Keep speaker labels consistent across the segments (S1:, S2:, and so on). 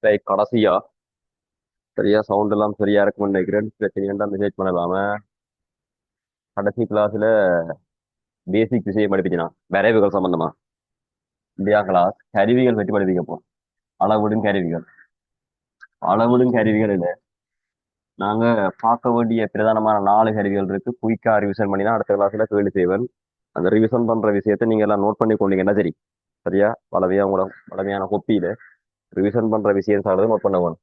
S1: கடைசியா சரியா சவுண்ட் எல்லாம் சரியா இருக்கும்னு நினைக்கிறேன். பிரச்சனை மெசேஜ் பண்ணலாம. கடைசி கிளாஸ்ல பேசிக் விஷயம் படிப்பிச்சுனா வரைவுகள் சம்பந்தமா இந்தியா கிளாஸ் கருவிகள் பற்றி படிப்பிக்க போறோம். அளவிடும் கருவிகள். அளவிடும் கருவிகள் இல்லை, நாங்க பார்க்க வேண்டிய பிரதானமான 4 கருவிகள் இருக்கு. குயிக்கா ரிவிஷன் பண்ணி தான் அடுத்த கிளாஸ்ல கேள்வி செய்வேன். அந்த ரிவிஷன் பண்ற விஷயத்த நீங்க எல்லாம் நோட் பண்ணி கொண்டீங்கன்னா சரி. சரியா வளமையா உங்களோட வளமையான கொப்பியில ரிவிஷன் பண்ற விஷயம் சார்ந்து நோட் பண்ண வேணும்.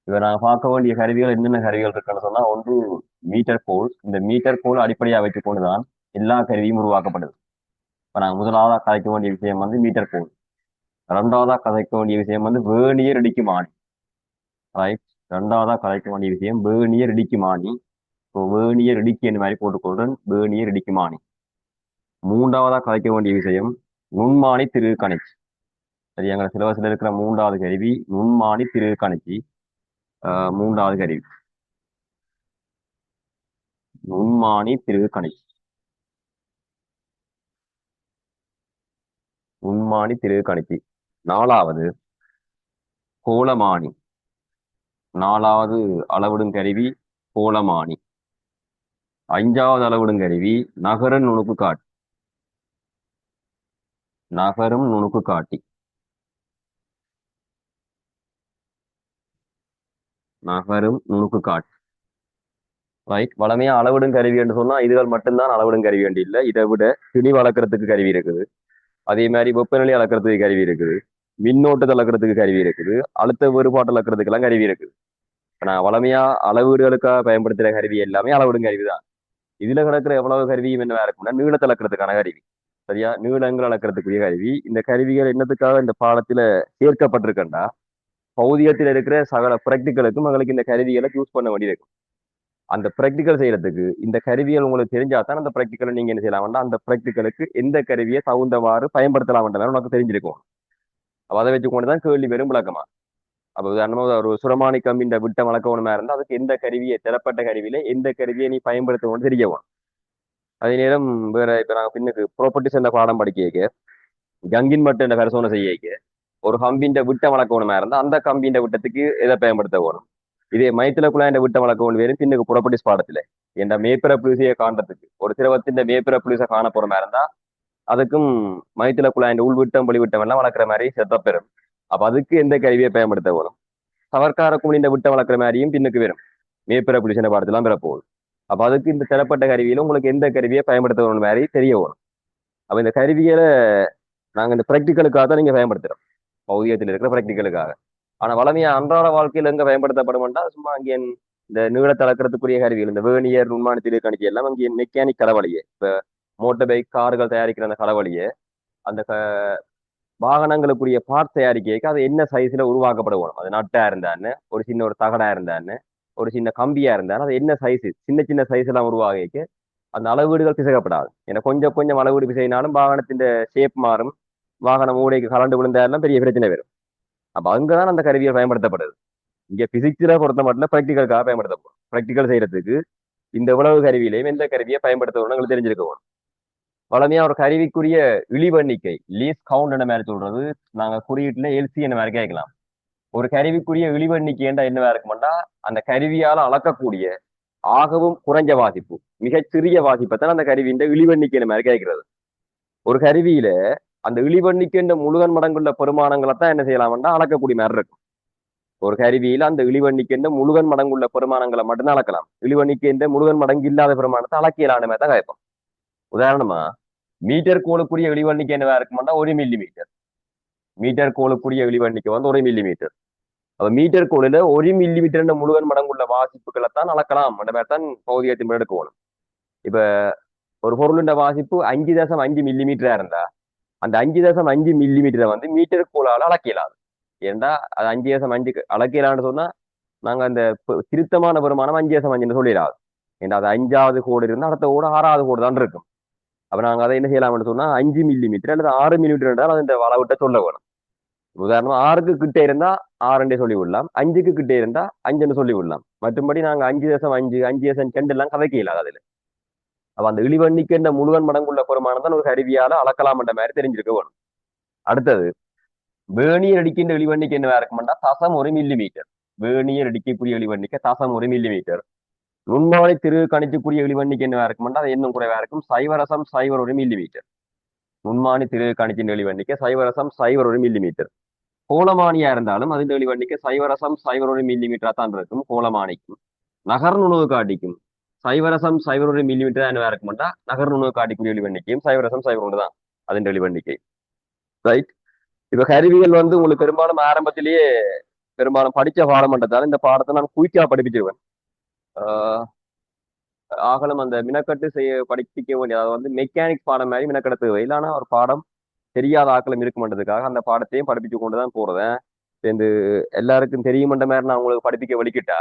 S1: இப்ப நாங்க பார்க்க வேண்டிய கருவிகள் என்னென்ன கருவிகள் இருக்குன்னு சொன்னா, ஒன்று மீட்டர் கோல். இந்த மீட்டர் கோல் அடிப்படையாக வைத்துக் கொண்டுதான் எல்லா கருவியும் உருவாக்கப்படுது. இப்ப நாங்க முதலாவதா கதைக்க வேண்டிய விஷயம் மீட்டர் கோல். ரெண்டாவதா கதைக்க வேண்டிய விஷயம் வேர்னியர் இடிக்குமானி. ரைட். ரெண்டாவதா கதைக்க வேண்டிய விஷயம் வேர்னியர் இடிக்குமானி. இப்போ வேர்னியர் இடுக்கி என்ன மாதிரி போட்டுக்கொள்றேன், வேர்னியர் இடிக்குமானி. மூன்றாவதா கதைக்க வேண்டிய விஷயம் நுண்மானி திரு கணிச்சி. சரி, எங்க சிலபஸ்ல இருக்கிற 3வது கருவி நுண்மானி திரு கணிச்சி. 3வது கருவி நுண்மானி திரு கணிச்சி. நுண்மானி திரு கணிச்சி. 4வது கோலமானி. 4வது அளவிடும் கருவி கோலமானி. 5வது அளவிடும் கருவி நகரும் நுணுக்கு காட்டி. நகரும் நுணுக்கு காட்டி. நகரும் நுணுக்கு காட்டி. ரைட். வளமையா அளவிடும் கருவி என்று சொன்னா இதுகள் மட்டும்தான் அளவிடும் கருவி வேண்டி இல்லை. இதை விட திணி வளர்க்கறதுக்கு கருவி இருக்குது. அதே மாதிரி வெப்பநிலை அளக்கிறதுக்கு கருவி இருக்குது. மின்னோட்டத்தை அளக்கிறதுக்கு கருவி இருக்குது. அழுத்த வேறுபாட்டு அளக்கிறதுக்கு எல்லாம் கருவி இருக்குது. நான் வளமையா அளவீடுகளுக்காக பயன்படுத்துற கருவி எல்லாமே அளவிடும் கருவி தான். இதுல கிடக்கிற எவ்வளவு கருவியும் என்ன இருக்கும்னா நீளத்தை அளக்கிறதுக்கான கருவி. சரியா, நீளங்கள் அளக்கிறதுக்குரிய கருவி. இந்த கருவிகள் என்னத்துக்காக இந்த பாடத்துல சேர்க்கப்பட்டிருக்கண்டா, பௌதிகத்தில் இருக்கிற சகல பிராக்டிக்கலுக்கும் எங்களுக்கு இந்த கருவிகளை யூஸ் பண்ண வேண்டியிருக்கும். அந்த பிராக்டிக்கல் செய்யறதுக்கு இந்த கருவிகள் உங்களுக்கு தெரிஞ்சாதான் அந்த பிராக்டிக்கலை நீங்க என்ன செய்யலாம், அந்த பிராக்டிக்கலுக்கு எந்த கருவியை தகுந்தவாறு பயன்படுத்தலாம் உனக்கு தெரிஞ்சிருக்கும். அப்ப அதை வச்சுக்கொண்டுதான் கேள்வி வெறும் விளக்கமா. அப்ப உதாரணமா ஒரு சுரமானி கம்பின்ற விட்ட வளர்க்கணுமா இருந்தா அதுக்கு எந்த கருவியை திறப்பட்ட கருவியில எந்த கருவியை நீ பயன்படுத்தணும்னு தெரியவும். அதே நேரம் வேற இப்ப நாங்க பின்னுக்கு ப்ராப்பர்ட்டிஸ் என்ற பாடம் படிக்க கங்கின் மட்டும் என்ற பரிசோதனை செய்ய ஒரு கம்பின்ற விட்ட வளர்க்கணுமா இருந்தா அந்த கம்பின்ற விட்டத்துக்கு எதை பயன்படுத்த வேணும். இதே மைத்தில குழாயின் விட்ட வளர்க்கணும் வேறு பின்னுக்கு ப்ராப்பர்ட்டிஸ் பாடத்துல என்ற மேப்பிரப்புளிசையை காண்றதுக்கு ஒரு திரவத்தின் மேப்பிரப்புளிசை காண போறமா இருந்தா அதுக்கும் மைத்தில குழாயின் உள்விட்டம் வெளிவிட்டம் எல்லாம் வளர்க்குற மாதிரி செத்த பெறும். அப்ப அதுக்கு எந்த கருவியை பயன்படுத்த வேணும். சவர்க்கார குமிழிந்த விட்ட வளர்க்குற மாதிரியும் பின்னுக்கு வரும். மேப்பிரப்புளிசனை பாடத்தெல்லாம் பெறப்போகுது. அப்ப அதுக்கு இந்த தரப்பட்ட கருவியில உங்களுக்கு எந்த கருவியை பயன்படுத்த வேணும் மாதிரி தெரிய வரும். அப்ப இந்த கருவிகளை நாங்க இந்த பிராக்டிக்கலுக்காக தான் நீங்க பயன்படுத்துறோம், பௌதிகத்தில் இருக்கிற பிராக்டிக்கலுக்காக. ஆனா வளமையா அன்றாட வாழ்க்கையில எங்க பயன்படுத்தப்படும்னா சும்மா அங்கே இந்த நீளத்தை அளக்கிறதுக்குரிய கருவிகள் இந்த வேர்னியர் நுண்மானி திரு கணிச்சி எல்லாம் அங்கே மெக்கானிக் களவழியே. இப்ப மோட்டர் பைக் கார்கள் தயாரிக்கிற அந்த களவழியே அந்த வாகனங்களுக்குரிய பார்ட் தயாரிக்க அது என்ன சைஸ்ல உருவாக்கப்படணும். அது நட்டா இருந்தான்னு, ஒரு சின்ன ஒரு தகடா இருந்தான்னு, ஒரு சின்ன கம்பியா இருந்தாலும் அது என்ன சைஸ், சின்ன சின்ன சைஸ் எல்லாம் உருவாகிக்க அந்த அளவீடுகள் பிசகப்படாது. ஏன்னா கொஞ்சம் கொஞ்சம் அளவீடு பிசைனாலும் வாகனத்தின் ஷேப் மாறும். வாகனம் மூளைக்கு கலண்டு விழுந்தாலும் பெரிய பிரச்சனை வரும். அப்ப அங்கதான் அந்த கருவிகள் பயன்படுத்தப்படுது. இங்க பிசிக்ஸ்ல பொறுத்த மட்டும் பிராக்டிக்கலுக்காக பயன்படுத்தப்படும். பிராக்டிக்கல் செய்யறதுக்கு இந்த உழவு கருவியிலையும் எந்த கருவியை பயன்படுத்தணும்னு உங்களுக்கு தெரிஞ்சிருக்கணும். வளமையா ஒரு கருவிக்குரிய இழிவெண்ணிக்கை லீஸ் கவுண்ட் என்ன மாதிரி சொல்றது, நாங்க குறியீட்டுல எல்சி என்ன மாதிரி கேட்கலாம். ஒரு கருவிக்குரிய இழிவெண்ணிக்கை என்னவா இருக்குமாண்டா அந்த கருவியால அளக்கக்கூடிய ஆகவும் குறைஞ்ச வாசிப்பு மிகச் சிறிய வாசிப்பை தான் அந்த கருவியின் இழிவெண்ணிக்கை என்ன மாதிரி கேட்கிறது. ஒரு கருவியில அந்த இழிவெண்ணிக்கை முழுகன் மடங்குள்ள பெருமானங்களை தான் என்ன செய்யலாம்னா அளக்கக்கூடிய மாதிரி இருக்கும். ஒரு கருவியில அந்த இழிவெண்ணிக்கை முழுகன் மடங்குள்ள பெருமானங்களை மட்டும்தான் அளக்கலாம். இழிவெண்ணிக்கை முழுகன் மடங்கு இல்லாத பெருமானத்தை அளக்கலான மாதிரி தான் கேட்போம். உதாரணமா மீட்டர் கோளுக்குரிய இழிவெண்ணிக்கை என்னவா இருக்குமாண்டா 1 மில்லிமீட்டர். மீட்டர் கோளுக்குரிய இழிவெண்ணிக்கை 1 மில்லிமீட்டர். அப்ப மீட்டர் கோளில 1 மில்லிமீட்டர் முழுவன் மடங்குள்ள வாசிப்புகளை தான் அளக்கலாம். அந்த மாதிரி தான் பௌதிகத்தின் எடுக்கணும். இப்ப ஒரு பொருளின் வாசிப்பு 5.5 மில்லிமீட்டரா இருந்தா அந்த 5.5 மில்லிமீட்டரை மீட்டர் கோளால அளக்கலாது. ஏண்டா அது 5.5 அளக்கலான்னு சொன்னா நாங்க அந்த திருத்தமான பெருமானம் 5.5 சொல்லிடாது. ஏன்னா அது 5வது கோடு இருந்தா அடுத்த கோடு 6வது கோடு தான் இருக்கும். அப்ப நாங்க அதை என்ன செய்யலாம்னு சொன்னா 5 மில்லிமீட்டர் அல்லது 6 மில்லிமீட்டர் என்றால் அது இந்த அளவிட்ட சொல்ல வேணும். உதாரணமா 6க்கு கிட்டே இருந்தா 6 சொல்லி விடலாம், 5க்கு கிட்டே இருந்தா 5 சொல்லி விடலாம். மற்றும்படி நாங்க 5.5 5.2 எல்லாம் கதைக்க இல்லாத அதுல. அப்ப அந்த இழிவண்ணிக்கு முழுவன் மடங்குள்ள பெருமானம் தான் ஒரு கருவியால அளக்கலாம் என்ற மாதிரி தெரிஞ்சிருக்க வேணும். அடுத்தது வேணியர் அடிக்கின்ற இழிவெண்ணிக்கை என்னவா இருக்கும்டா தசம் ஒரு மில்லிமீட்டர். வேணியர் அடிக்கக்கூடிய இழிவெண்ணிக்கை தசம் ஒரு மில்லிமீட்டர். நுண்மானை திரு கணிக்கக்கூடிய இழிவெண்ணிக்கை என்னவா இருக்கும்டா அது இன்னும் குறைவா இருக்கும், சைவரசம் சைவர் ஒரு மில்லிமீட்டர். நுண்மானி திரு கணிக்கின்ற இழிவெண்ணிக்கை சைவரசம் சைவர் ஒரு மில்லிமீட்டர். கோலமானியா இருந்தாலும் അതിന്റെ இழிவெண்ணிக்கை சைவரசம் சைவர் ஒரு மில்லிமீட்டரா தான் இருக்கும் கோலமானிக்கும். நகர்நுணவு காட்டிக்கும் சைவரசம் சைவர் ஒரு மில்லிமீட்டர் தான் என்னவா இருக்கும்டா நகர்நுணவு காட்டிக்கூடிய இழிவெண்ணிக்கையும் சைவரசம் சைவர் ஒன்று தான் അതിന്റെ இழிவெண்ணிக்கை. ரைட். இப்ப கருவிகள் வந்து உங்களுக்கு பெரும்பாலும் ஆரம்பத்திலேயே பெரும்பாலும் படிச்ச பாடம் பண்றதால இந்த பாடத்தை நான் குயிக்கா படிப்பிச்சிருவேன். ஆஹ் ஆகலும் அந்த மினக்கட்டு செய்ய படிப்பிக்க வேண்டிய அதாவது வந்து மெக்கானிக்ஸ் பாடம் மாதிரி மினக்கட்டு தேவை இல்லைன்னா ஒரு பாடம் தெரியாத ஆக்களும் இருக்குமென்றதுக்காக அந்த பாடத்தையும் படிப்பிச்சு கொண்டுதான் போறேன். இந்த எல்லாருக்கும் தெரியுமென்ற மாதிரி நான் உங்களுக்கு படிப்பிக்க வலிக்கிட்டா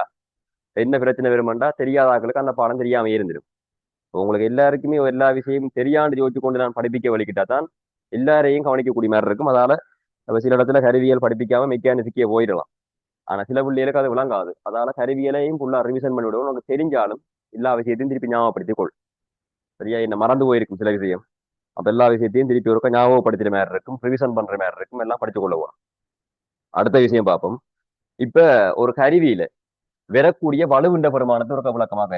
S1: என்ன பிரச்சனை வருமெண்டா தெரியாத ஆக்களுக்கு அந்த பாடம் தெரியாம இருந்துடும். உங்களுக்கு எல்லாருக்குமே எல்லா விஷயமும் தெரியாண்டு யோசிச்சு கொண்டு நான் படிப்பிக்க வலிக்கிட்டா தான் எல்லாரையும் கவனிக்கக்கூடிய மாதிரி இருக்கும். அதால அப்ப சில இடத்துல கருவியல் படிப்பிக்காம மெக்கானிக்கே போயிடலாம். ஆனா சில பிள்ளைகளுக்கு அது விளங்காது. அதால கருவியலையும் ஃபுல்லா ரிவிஷன் பண்ணி விடுவோம். உனக்கு தெரிஞ்சாலும் எல்லா விஷயத்தையும் திருப்பி ஞாபகப்படுத்திக் கொள். சரியா, என்ன மறந்து போயிருக்கும் சில விஷயம். அப்ப எல்லா விஷயத்தையும் திருப்பி ஒருக்க ஞாபகப்படுத்துற மாதிரி இருக்கும், ரிவிஷன் பண்ற மாதிரி இருக்கும், எல்லாம் படிச்சு கொள்ளுவோம். அடுத்த விஷயம் பார்ப்போம். இப்ப ஒரு கருவியில வரக்கூடிய வலுவிண்ட பெருமானத்தை ஒரு விளக்கமாக.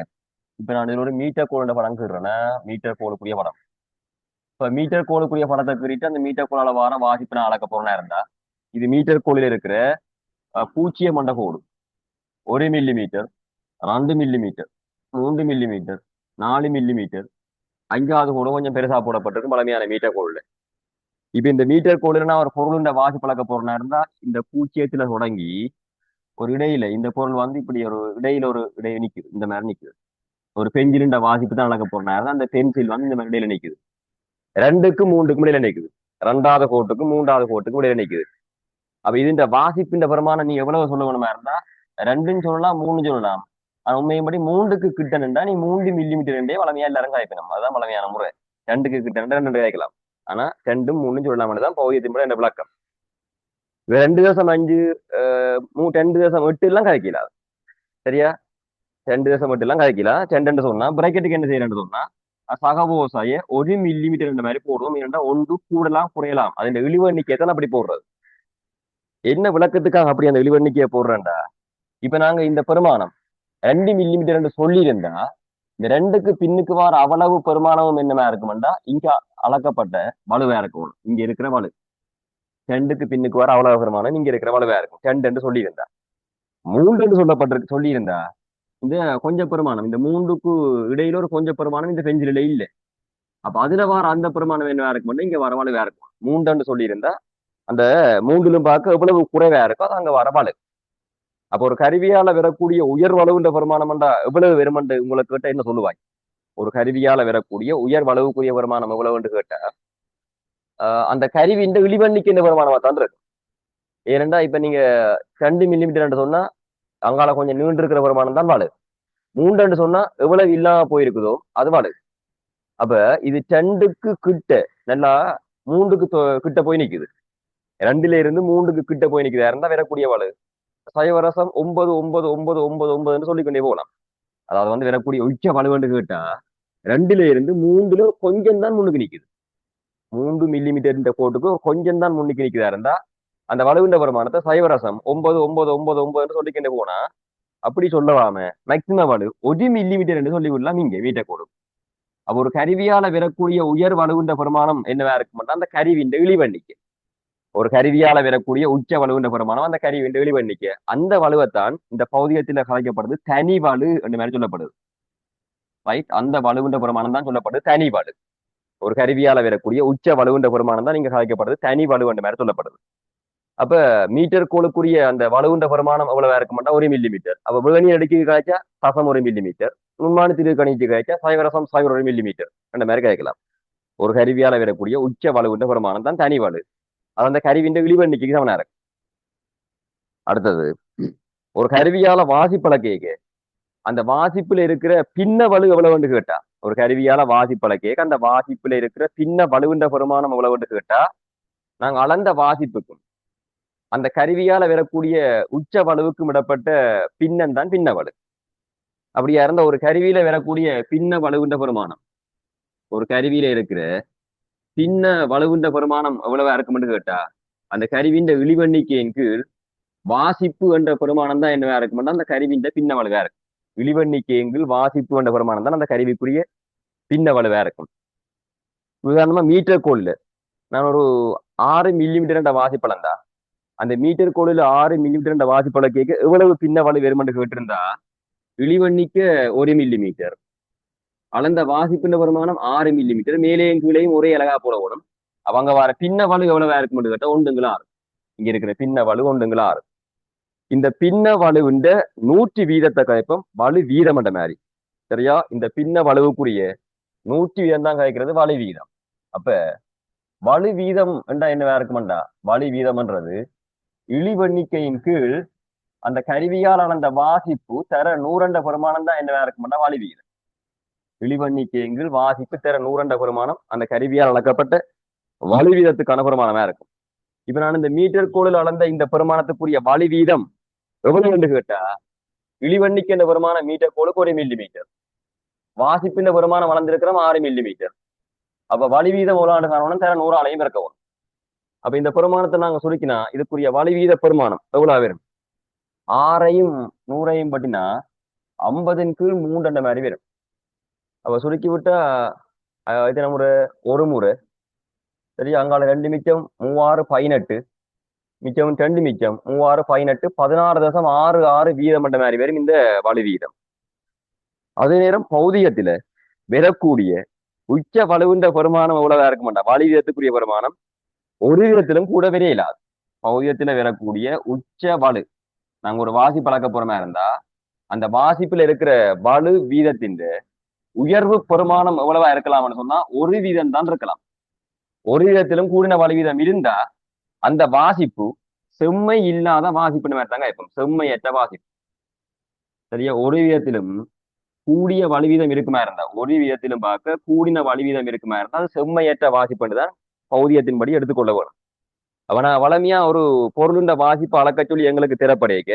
S1: இப்ப நான் இதுல ஒரு மீட்டர் கோளுடைய படம் கீறேன்னா மீட்டர் கோளுக்குரிய படம். இப்ப மீட்டர் கோளுக்குரிய படத்தை கீறிட்டு அந்த மீட்டர் கோளால வார வாசிப்பு நான் அளக்க போறேன்னா இருந்தா இது மீட்டர் கோளில் இருக்கிற பூச்சிய மண்ட கோடு 1 மில்லிமீட்டர், 2 மில்லிமீட்டர், 3 மில்லிமீட்டர், 4 மில்லிமீட்டர், 5வது கோடு கொஞ்சம் பெருசா போடப்பட்டிருக்கு பழமையான மீட்டர் கோடுல. இப்ப இந்த மீட்டர் கோடுனா ஒரு பொருளுண்ட வாசி பழக்க போறனா இருந்தா இந்த பூச்சியத்துல தொடங்கி ஒரு இடையில இந்த பொருள் வந்து இப்படி ஒரு இடையில ஒரு இடையே நிக்குது, இந்த மாதிரி நிக்குது. ஒரு பென்சிலுண்ட வாசிப்பு தான் நடக்க போறனா இருந்தா அந்த பென்சில் வந்து இந்த மாதிரி இடையில நிக்குது. 2க்கும் 3க்கும் இடையில நிக்குது. 2வது கோட்டுக்கும் 3வது கோட்டுக்கும் இடையில நிக்குது. அப்ப இதுன்ற வாசிப்பின் பிரமாணம் நீ எவ்வளவு சொல்லணுமா இருந்தா 2ன்னு சொல்லலாம், 3 சொல்லலாம். ஆனா உண்மையும்படி 3க்கு கிட்ட நின்றா நீ 3 மில்லிமீட்டர் வளமையா எல்லாரும் காய்க்கணும். அதுதான் வளமையான முறை. 2க்கு கிட்ட நின்றா 2 காய்க்கலாம். ஆனா 2ம் 3ன்னு சொல்லலாம் தான் பௌதியத்தின் முறை என்ற விளக்கம். 2.5 2.8 எல்லாம் கதைக்கலாம். சரியா, 2.8 எல்லாம் கதைக்கலாம். 2 சொன்னா பிராக்கெட்டுக்கு என்ன செய்யறேன்னு சொன்னா சகவோசாய 1 மில்லிமீட்டர் இந்த மாதிரி போடுவோம். ஏன்னா ஒன்று கூடலாம் குறையலாம், அதன் இழிவெண்ணிக்கையை தான் அப்படி போடுறது. என்ன விளக்கத்துக்காக அப்படி அந்த இழிவெண்ணிக்கையை போடுறேன்டா இப்ப நாங்க இந்த பெருமானம் 2 மில்லிமீட்டர் என்று சொல்லி இருந்தா இந்த 2க்கு பின்னுக்கு வர அவ்வளவு பெருமானமும் என்னமா இருக்குமெண்டா இங்க அளக்கப்பட்ட வலுவா இருக்கும். இங்க இருக்கிற வலு 2க்கு பின்னுக்கு வர அவ்வளவு பெருமானம் இங்க இருக்கிற வலுவா இருக்கும். 2 என்று சொல்லி இருந்தா 3 என்று சொல்லப்பட்டிருக்கு சொல்லி இருந்தா இந்த கொஞ்ச பெருமானம் இந்த 3க்கு இடையில ஒரு கொஞ்ச பெருமானம் இந்த பெஞ்சில இல்ல. அப்ப அதுல வர அந்த பெருமானம் என்னவா இருக்கும், இங்க வர வலுவா இருக்கும். 3 சொல்லி இருந்தா அந்த 3லும் பார்க்க எவ்வளவு குறைவா இருக்கோ அது அங்க வர வலு. அப்ப ஒரு கருவியால வரக்கூடிய உயர் வலுவுன்ற வருமானம்டா எவ்வளவு வருமென்று உங்களை கேட்ட என்ன சொல்லுவாய்? ஒரு கருவியால வரக்கூடிய உயர் வலுவுக்குரிய வருமானம் எவ்வளவுன்னு கேட்டா அந்த கருவியின் இழிவன்னிக்கு என்ன வருமானமா தான் இருக்கு. ஏனென்றா இப்ப நீங்க 2 மில்லிமீட்டர் சொன்னா அங்கால கொஞ்சம் நீண்டு இருக்கிற வருமானம் தான் வாழு. 3 சொன்னா எவ்வளவு இல்லாம போயிருக்குதோ அது வாழு. அப்ப இது 2க்கு கிட்ட நல்லா 3க்கு கிட்ட போய் நிக்குது. 2ல இருந்து 3க்கு கிட்ட போய் நிக்குதா இருந்தா வரக்கூடிய வாழு சைவரசம் 9 சொல்லிக்கொண்டே போகலாம். அதாவது வந்து வரக்கூடிய உச்ச வலுவென்று கேட்டா 2ல இருந்து 3ல கொஞ்சம் தான் முன்னுக்கு நிக்குது. 3 மில்லிமீட்டர் கோட்டுக்கு கொஞ்சம் தான் முன்னுக்கு நிக்குதா இருந்தா அந்த வலுவிண்ட வருமானத்தை சைவரசம் 9 சொல்லிக்கிட்டே போனா அப்படி சொல்லவாம மேக்சிமம் வலு 1 மில்லிமீட்டர் என்று சொல்லி விடலாம் இங்க மீட்டர் கோடு. அப்ப ஒரு கருவியால வரக்கூடிய உயர் வலுவிண்ட பெருமானம் என்னவா இருக்கும்னா அந்த கருவியின் இழிவெண்ணிக்கை. ஒரு கருவியால வரக்கூடிய உச்ச வலுவிண்ட பெருமானம் அந்த கருவியின் இழிவெண்ணிக்கை. அந்த வலுவைத்தான் இந்த பௌதிகத்துல கலைக்கப்படுது தனி வலு என்று மாதிரி சொல்லப்படுது. ரைட், அந்த வலுவிண்ட பெருமானம் தான் சொல்லப்படுது தனி வலு. ஒரு கருவியால வரக்கூடிய உச்ச வலுவிண்ட பெருமானம் தான் இங்க கலைக்கப்படுது தனி வலு என்ற மாதிரி சொல்லப்படுது. அப்ப மீட்டர் கோளுக்குரிய அந்த வலுவிண்ட பெருமானம் எவ்வளவா இருக்க மாட்டா 1 மில்லிமீட்டர். அப்ப வேணி அடுக்கி காய்ச்சா தசம் 1 மில்லிமீட்டர், நுண்மானத்திற்கு கணிச்சு காய்ச்சா சைவரசம் சைவர் 1 மில்லிமீட்டர் அந்த மாதிரி காய்க்கலாம். ஒரு கருவியால வரக்கூடிய உச்ச வலுவிண்ட பெருமானம் தான் தனி வலு. அது அந்த கருவியின் இழிவெண்ணிக்கு சமனா இருக்கு. அடுத்தது ஒரு கருவியால வாசிப்பழக்கேக்கு அந்த வாசிப்புல இருக்கிற பின்ன வலு எவ்வளவுன்னு கேட்டா ஒரு கருவியால வாசிப்பழக்கேக்கு அந்த வாசிப்புல இருக்கிற பின்ன வலுவிண்ட பெருமானம் எவ்வளவுன்னு கேட்டா நாங்க அளந்த வாசிப்புக்கும் அந்த கருவியால வரக்கூடிய உச்ச வலுவுக்கும் இடப்பட்ட பின்னம் தான் பின்ன வலு. அப்படியா இருந்த ஒரு கருவியில வரக்கூடிய பின்ன வலுவிண்ட பெருமானம் ஒரு கருவியில இருக்கிற பின்ன வலுவிண்ட பெருமானம் எவ்வளவா இருக்கும்னு கேட்டா அந்த கருவியின் இழிவெண்ணிக்கையின் கீழ் வாசிப்பு என்ற பெருமானம் தான் என்னவா இருக்கும்னா அந்த கருவியின் பின்ன வலுவா இருக்கும். இழிவெண்ணிக்கையின் கீழ் வாசிப்பு என்ற பெருமானம் தான் அந்த கருவிக்குரிய பின்ன வலுவா இருக்கும். உதாரணமா மீட்டர் கோல்ல நான் ஒரு 6 மில்லிமீட்டர் வாசிப்பளந்தா அந்த மீட்டர் கோலில் 6 மில்லிமீட்டர் வாசிப்பள கேட்க எவ்வளவு பின்ன வலு வெறுமன்று கேட்டிருந்தா இழிவெண்ணிக்க 1 மில்லிமீட்டர் அளந்த வாசிப்பின் வருமானம் 6 மில்லிமீட்டர் மேலேயும் கீழையும் ஒரே அழகா போட ஓடும். அவங்க வர பின்ன வலு எவ்வளவா இருக்கும் கேட்டா ஒன்றுங்களா இங்க இருக்கிற பின்ன வலு ஒன்றுங்களா இந்த பின்ன வலுவின் 100 வீதத்தை கழிப்போம் வலு வீதம் என்ற மாதிரி சரியா. இந்த பின்ன வலுவுக்குரிய 100 வீதம் தான் கழிக்கிறது வலு வீதம். அப்ப வலு வீதம் என்றா என்னவா இருக்குமெண்டா வலு வீதம்ன்றது இழிவெண்ணிக்கையின் கீழ் அந்த கருவியால் அந்த வாசிப்பு தர 100 பெருமானம் தான் என்னவா இருக்குமெண்டா வலு வீதம். இழிவெண்ணிக்கையின் கீழ் வாசிப்பு தர 100 பெருமானம் அந்த கருவியால் அளக்கப்பட்ட வலு வீதத்துக்கான பெருமானமா இருக்கும். இப்ப நான் இந்த மீட்டர் கோளில் அளந்த இந்த பெருமானத்துக்குரிய வலு வீதம் எவ்வளவு என்று கேட்டா இழிவெண்ணிக்கின்ற பெருமானம் மீட்டர் கோளுக்கு 1 மில்லிமீட்டர் வாசிப்பின் பெருமானம் வளர்ந்திருக்கிறோம் 6 மில்லிமீட்டர். அப்ப வலு வீதம் எவ்வளவு காரணம் தர 100 இருக்கவும். அப்ப இந்த பெருமானத்தை நாங்க சுருக்கினா இதுக்குரிய வலு வீத பெருமானம் எவ்வளவு வரும் 6 100 பட்டினா 50/3 மாதிரி வரும். அப்ப சுருக்கி விட்டா இது நம்ம ஒரு முறை சரி அங்கால 2 மிச்சம் 3618 மிச்சம் 2 மிச்சம் 3618 16.66 வீதம் என்ற மாதிரி வரும் இந்த வலு வீதம். அதே நேரம் பௌதிகத்துல வரக்கூடிய உச்ச வலுவின்ற பெருமானம் எவ்வளவா இருக்க மாட்டா வலு வீதத்துக்குரிய பெருமானம் ஒரு விதத்திலும் கூட விரையிலாது. பௌதிகத்துல வரக்கூடிய உச்ச வலு நாங்க ஒரு வாசி பழக்க போறமா இருந்தா அந்த வாசிப்புல இருக்கிற வலு வீதத்தின் உயர்வு பெருமானம் எவ்வளவா இருக்கலாம்னு சொன்னா 1 வீதம் தான் இருக்கலாம். ஒரு விதத்திலும் கூடின வலு வீதம் இருந்தா அந்த வாசிப்பு செம்மை இல்லாத வாசிப்புன்னு மாதிரி தாங்க இருக்கும் செம்மையற்ற வாசிப்பு சரியா. ஒரு விதத்திலும் கூடிய வலுவீதம் இருக்குமா இருந்தா ஒரு விதத்திலும் பார்க்க கூடின வலுவீதம் இருக்குமா இருந்தா அது செம்மையற்ற வாசிப்புன்னு தான் பௌதியத்தின்படி எடுத்துக்கொள்ள வேணும். அவனா வளமையா ஒரு பொருளுண்ட வாசிப்பு அளக்க சொல்லி எங்களுக்கு திறப்படைக்க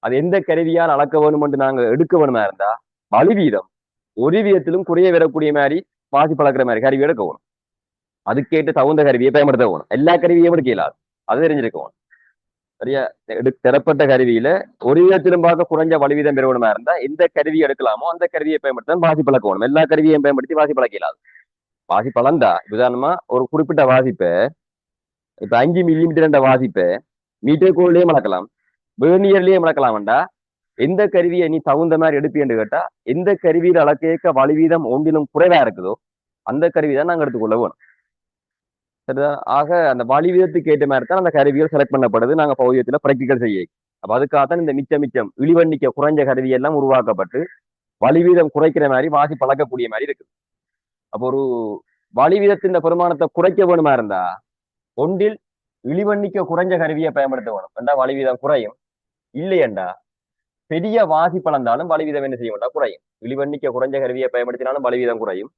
S1: அது எந்த கருவியால் அளக்க வேணும் என்று நாங்க எடுக்க வேணுமா இருந்தா வலுவீதம் ஒரு விதத்திலும் குறைய வரக்கூடிய மாதிரி வாசிப்பு அளக்கிற மாதிரி கருவி எடுக்க வேணும். அதுக்கேட்டு தகுந்த கருவியை பயன்படுத்த வேணும். எல்லா கருவியும் எடுக்க இயலாது அது தெரிஞ்சிருக்க வேணும் சரியா. திறப்பட்ட கருவியில ஒரு விதத்திலும் பார்க்க குறைஞ்ச வலுவீதம் பெறணுமா இருந்தா எந்த கருவி எடுக்கலாமோ அந்த கருவியை பயன்படுத்த வாசி பழக்க வேணும். எல்லா கருவியையும் பயன்படுத்தி வாசி பழக்க இயலாது. வாசி பழந்தா உதாரணமா ஒரு குறிப்பிட்ட வாசிப்பை இப்ப 5 மில்லிமீட்டர் வாசிப்பை மீட்டர் கோல்லையும் அளக்கலாம் வேர்னியர்லயும் அளக்கலாம்டா எந்த கருவியை நீ தகுந்த மாதிரி எடுப்பீன்னு கேட்டா எந்த கருவியில் அளக்க வலுவீதம் ஒன்றிலும் குறைவா இருக்குதோ அந்த கருவி தான் நாங்க எடுத்துக்கொள்ள வேணும் சரிதான். ஆக அந்த வலுவீதத்துக்கு ஏற்ற மாதிரி தான் அந்த கருவிகள் செலக்ட் பண்ணப்படுது நாங்க பௌதியத்துல பிராக்டிகல் செய்ய. அப்ப அதுக்காகத்தான் இந்த மிச்சம் இழிவெண்ணிக்க குறைஞ்ச கருவி எல்லாம் உருவாக்கப்பட்டு வலுவீதம் குறைக்கிற மாதிரி வாசி பழக்கக்கூடிய மாதிரி இருக்கு. அப்போ ஒரு வலுவீதத்தின் பெருமானத்தை குறைக்க வேணுமா இருந்தா ஒன்றில் இழிவெண்ணிக்க குறைஞ்ச கருவியை பயன்படுத்த வேணும் என்றா வலுவீதம் குறையும். இல்லையண்டா பெரிய வாசி பழந்தாலும் வலுவீதம் என்ன செய்ய வேண்டாம் குறையும். இழிவெண்ணிக்க குறைஞ்ச கருவியை பயன்படுத்தினாலும் வலுவீதம் குறையும்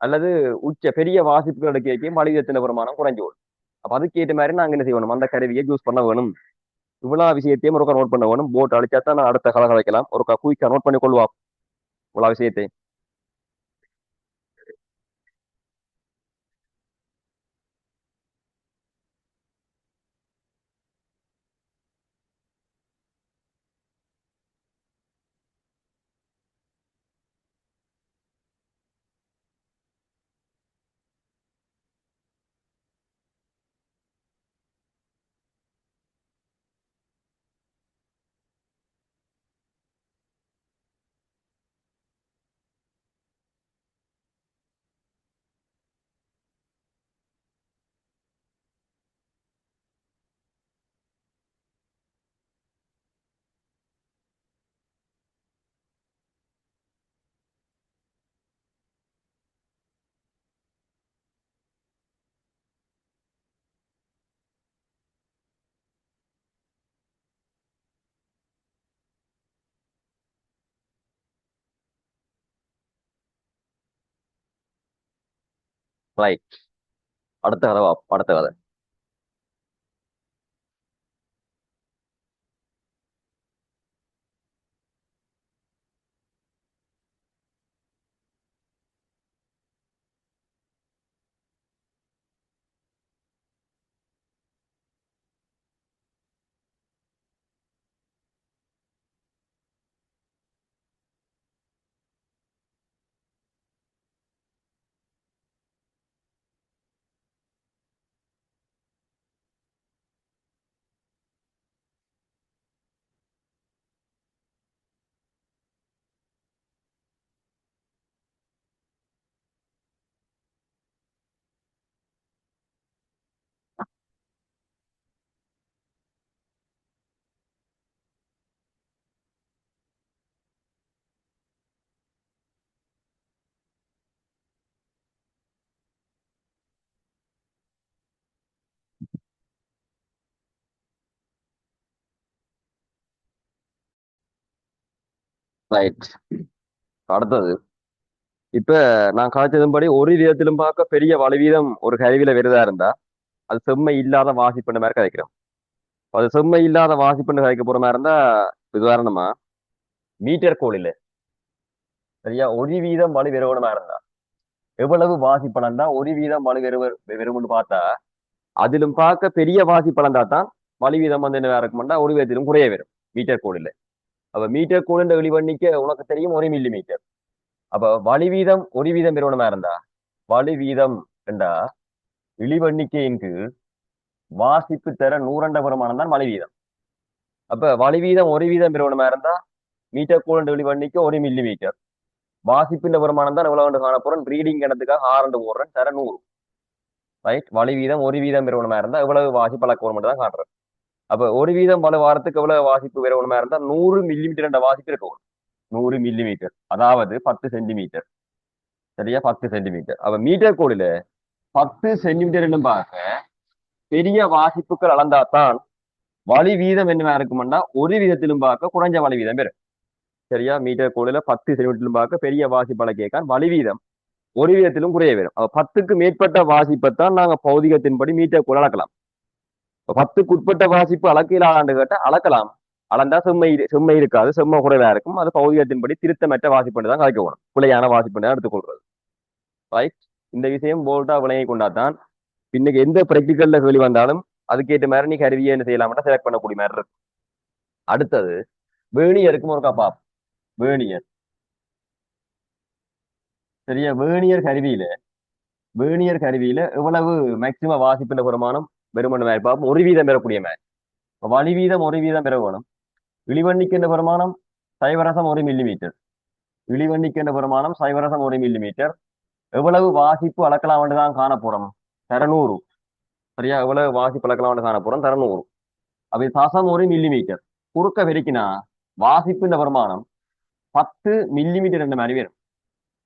S1: அல்லது உச்ச பெரிய வாசிப்புகள் எடுக்க வலுவீதத்தின் பெருமானம் குறைஞ்சு ஓடும். அப்ப அதுக்கேற்ற மாதிரி நாங்க என்ன செய்யணும் அந்த கருவியை யூஸ் பண்ண வேணும். இவ்வளவு விஷயத்தையும் ஒரு நோட் பண்ண வேணும். போட் அடிச்சா தான் நான் அடுத்த கலக வைக்கலாம். ஒரு குயிக்கா நோட் பண்ணி கொள்வா இவ்வளவு விஷயத்தை. ரைட் அடுத்த கதை அடுத்த கதை. ரைட். அடுத்தது இப்ப நான் காய்ச்சதும்படி ஒரு விதத்திலும் பார்க்க பெரிய வலுவீதம் ஒரு கருவியில விருதா இருந்தா அது செம்மை இல்லாத வாசிப்புன்ற மாதிரி கதைக்கிறோம். அது செம்மை இல்லாத வாசிப்புன்னு கதைக்க போற மாதிரி இருந்தா உதாரணமா மீட்டர் கோலில் சரியா ஒரு வீதம் வலு வெறுவனமா இருந்தா எவ்வளவு வாசிப்பணம் தான் ஒரு வீதம் வலு வெறும்னு பார்த்தா அதிலும் பார்க்க பெரிய வாசிப்பணம் தான் வலு வீதம் வந்து என்ன இருக்கும்னா ஒரு விதத்திலும் குறைய வரும் மீட்டர் கோலில். அப்ப மீட்டர் கோடுன்ற வெளிவண்ணிக்க உனக்கு தெரியும் 1 மில்லிமீட்டர். அப்ப வலு வீதம் ஒரு வீதம் பெறுவனமா இருந்தா வலு வீதம் என்றா இழிவண்ணிக்கையின் கீழ் வாசிப்பு தர 100 பிரமாணம் தான் வலு வீதம். அப்ப வலு வீதம் ஒரு வீதம் பெறுவனமா இருந்தா மீட்டர் கோடு வெளிவண்ணிக்கு 1 மில்லிமீட்டர். வாசிப்பின் பிரமாணம் தான் எவ்வளவு காணப்போறோம் ரீடிங் கணத்துக்காக 6 போடுறேன் தர 100. ரைட். வலு வீதம் ஒரு வீதம் பெறுவனமா இருந்தா எவ்வளவு வாசிப்பு அளக்க மட்டும் தான் காட்டுறேன். அப்ப ஒரு வீதம் பல வாரத்துக்கு எவ்வளவு வாசிப்பு பெறுவனமா இருந்தா 100 மில்லிமீட்டர் என்ற வாசிப்பு இருக்கும். 100 மில்லிமீட்டர் அதாவது 10 சென்டிமீட்டர். சரியா 10 சென்டிமீட்டர். அப்ப மீட்டர் கோடில 10 சென்டிமீட்டர் பார்க்க பெரிய வாசிப்புகள் அளந்தாத்தான் வலி வீதம் என்னவா இருக்கும்னா ஒரு வீதத்திலும் பார்க்க குறைஞ்ச வலி வீதம் பெறும். சரியா மீட்டர் கோடில 10 சென்டிமீட்டரிலும் பார்க்க பெரிய வாசிப்பளை கேட்கான் வலி வீதம் ஒரு வீதத்திலும் குறைய வரும். அப்ப 10க்கு மேற்பட்ட வாசிப்பைத்தான் நாங்க பௌதிகத்தின்படி மீட்டர் கோடு அளக்கலாம். 10க்கு உட்பட்ட வாசிப்பு அளக்கலான்னு கேட்டா அளக்கலாம். அளந்தா செம்மை இருக்காது, செம்ம குறைவா இருக்கும். அது பௌதிகத்தின்படி திருத்தமற்ற வாசிப்பு தான் கலைக்கணும், பிழையான வாசிப்பு தான் எடுத்துக்கொள்றது. ரைட். இந்த விஷயம் போல்டா விளங்கி கொண்டாதான் இன்னைக்கு எந்த பிராக்டிக்கல்ல கேள்வி வந்தாலும் அதுக்கேற்ற மாதிரி நீ கருவியை என்ன செய்யலாம்னா செலக்ட் பண்ணக்கூடிய மாதிரி இருக்கும். அடுத்தது வேணியருக்கும் ஒரு பாப். வேணியர் சரியா வேணியர் கருவியில எவ்வளவு மேக்சிமம் வாசிப்பின் பிரமாணம் வெறுமன மாதிரி பார்ப்போம். ஒரு வீதம் பெறக்கூடிய மாதிரி வலி வீதம் ஒரு வீதம் பெற வேணும். இழிவண்ணிக்கின்ற பிரமாணம் சைவரசம் 1 மில்லிமீட்டர். இழிவண்ணிக்கின்ற பிரமாணம் சைவரசம் 1 மில்லிமீட்டர். எவ்வளவு வாசிப்பு அளக்கலாம் தான் காண போறோம் தர 100. சரியா எவ்வளவு வாசிப்பு அளக்கலாம் காண போறோம் தர 100. அப்ப சசம் 1 மில்லிமீட்டர் குறுக்க பெருக்கினா வாசிப்பு பிரமாணம் 10 மில்லிமீட்டர் என்ற மாதிரி வரும்.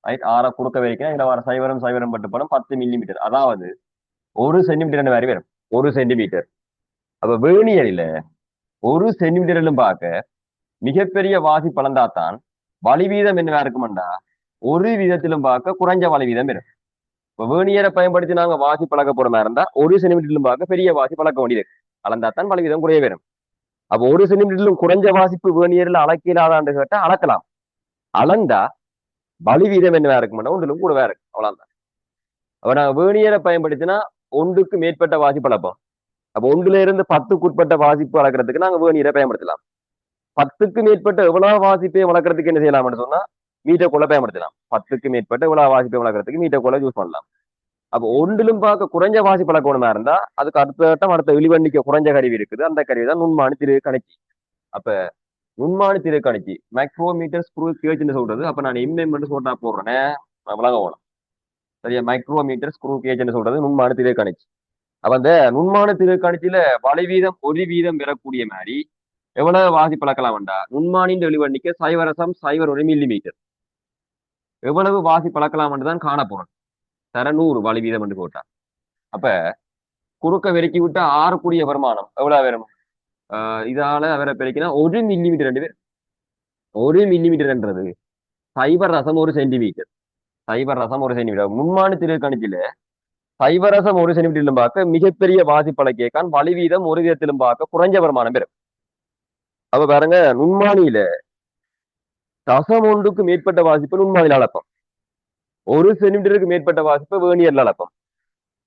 S1: ரைட். ஆற குறுக்க வரைக்கும் இதுல வர சைவரம் சைவரம் பட்டுப்படும் 10 மில்லிமீட்டர் அதாவது 1 சென்டிமீட்டர் என்ற மாதிரி வரும். 1 சென்டிமீட்டர். அப்ப வேணியரில 1 சென்டிமீட்டரிலும் பார்க்க மிகப்பெரிய வாசி பழந்தாத்தான் வலி வீதம் என்னவா இருக்குமெண்டா ஒரு வீதத்திலும் பார்க்க குறைஞ்ச வலி வீதம் வரும். இப்ப வேணியரை பயன்படுத்தி நாங்க வாசி பழக்க போற மாதிரி இருந்தா 1 சென்டிமீட்டரிலும் பார்க்க பெரிய வாசி பழக்க வேண்டியது அளந்தாத்தான் வலி வீதம் குறைய வரும். அப்ப 1 சென்டிமீட்டரிலும் குறைஞ்ச வாசிப்பு வேணியரில் அளக்கலாதான்னு கேட்டா அளக்கலாம். அளந்தா வலி வீதம் என்னவா இருக்குமெண்டா ஒன்றிலும் கூடவா இருக்கு அவ்வளவுதான். அப்ப நாங்க வேணியரை பயன்படுத்தினா ஒன்றுக்கு மேற்பட்ட வாசிப்பு அளப்போம். அப்ப 1 லிருந்து 10க்கு உட்பட்ட வாசிப்பு வளர்க்கறதுக்கு நாங்க வேணியரை பயன்படுத்தலாம். 10க்கு மேற்பட்ட எவ்வளவு வாசிப்பை வளர்க்கறதுக்கு என்ன செய்யலாம்னு சொன்னா மீட்டர் கொள்ள பயன்படுத்தலாம். 10க்கு மேற்பட்ட எவ்வளவு வாசிப்பை வளர்க்கறதுக்கு மீட்டர் கொள்ள யூஸ் பண்ணலாம். அப்ப ஒன்றிலும் பார்க்க குறைஞ்ச வாசிப்பு வளர்க்கணுமா இருந்தா அதுக்கு அடுத்த கட்டம் அடுத்த வெளிவண்டிக்க குறைஞ்ச கருவி இருக்குது. அந்த கருவி தான் நுண்மானி திரு கணிச்சி. அப்ப நுண்மானி திரு கணிச்சி மைக்ரோமீட்டர் ஸ்க்ரூ கேஜ்னு சொல்றது. அப்ப நான் எம்எம் சொல்றா போடுறேனே விளங்க போகணும். சரியா மைக்ரோமீட்டர் ஸ்க்ரூ கேஜ்னு சொல்றது நுண்மானி திரு கணிச்சி. அப்ப அந்த நுண்மானி திரு கணிச்சியில வலை வீதம் ஒரு வீதம் பெறக்கூடிய மாதிரி எவ்வளவு வாசி பழக்கலாம் வேண்டா நுண்மானின் வெளிவண்டிக்க சைவரசம் சைவர் 1 மில்லிமீட்டர் எவ்வளவு வாசி பழக்கலாம் தான் காணப்போறோம் தர 100 வலி வீதம் என்று போட்டா. அப்ப குறுக்க வெறுக்கி விட்டா 6 கூடிய வருமானம் எவ்வளவு வரும்? இதால அவரை பெருக்கினா 1 மில்லிமீட்டர் 2 பேர் 1 மில்லிமீட்டர்ன்றது சைவரசம் 1 சென்டிமீட்டர். சைவரசம் 1 சென்டிமீட்டர். முன்மானி திரு கணிச்சில சைவரசம் 1 சென்டிமீட்டரிலும் பார்க்க மிகப்பெரிய வாசி பழக்கியக்கான் வலி வீதம் ஒரு விதத்திலும் பார்க்க குறைஞ்ச வருமானம் பெறும். அப்ப பாருங்க நுண்மானியில தசம் ஒன்றுக்கு மேற்பட்ட வாசிப்பு நுண்மானில அளப்பம். 1 சென்டிமீட்டருக்கு மேற்பட்ட வாசிப்பை வேணியர்ல அளப்பம்.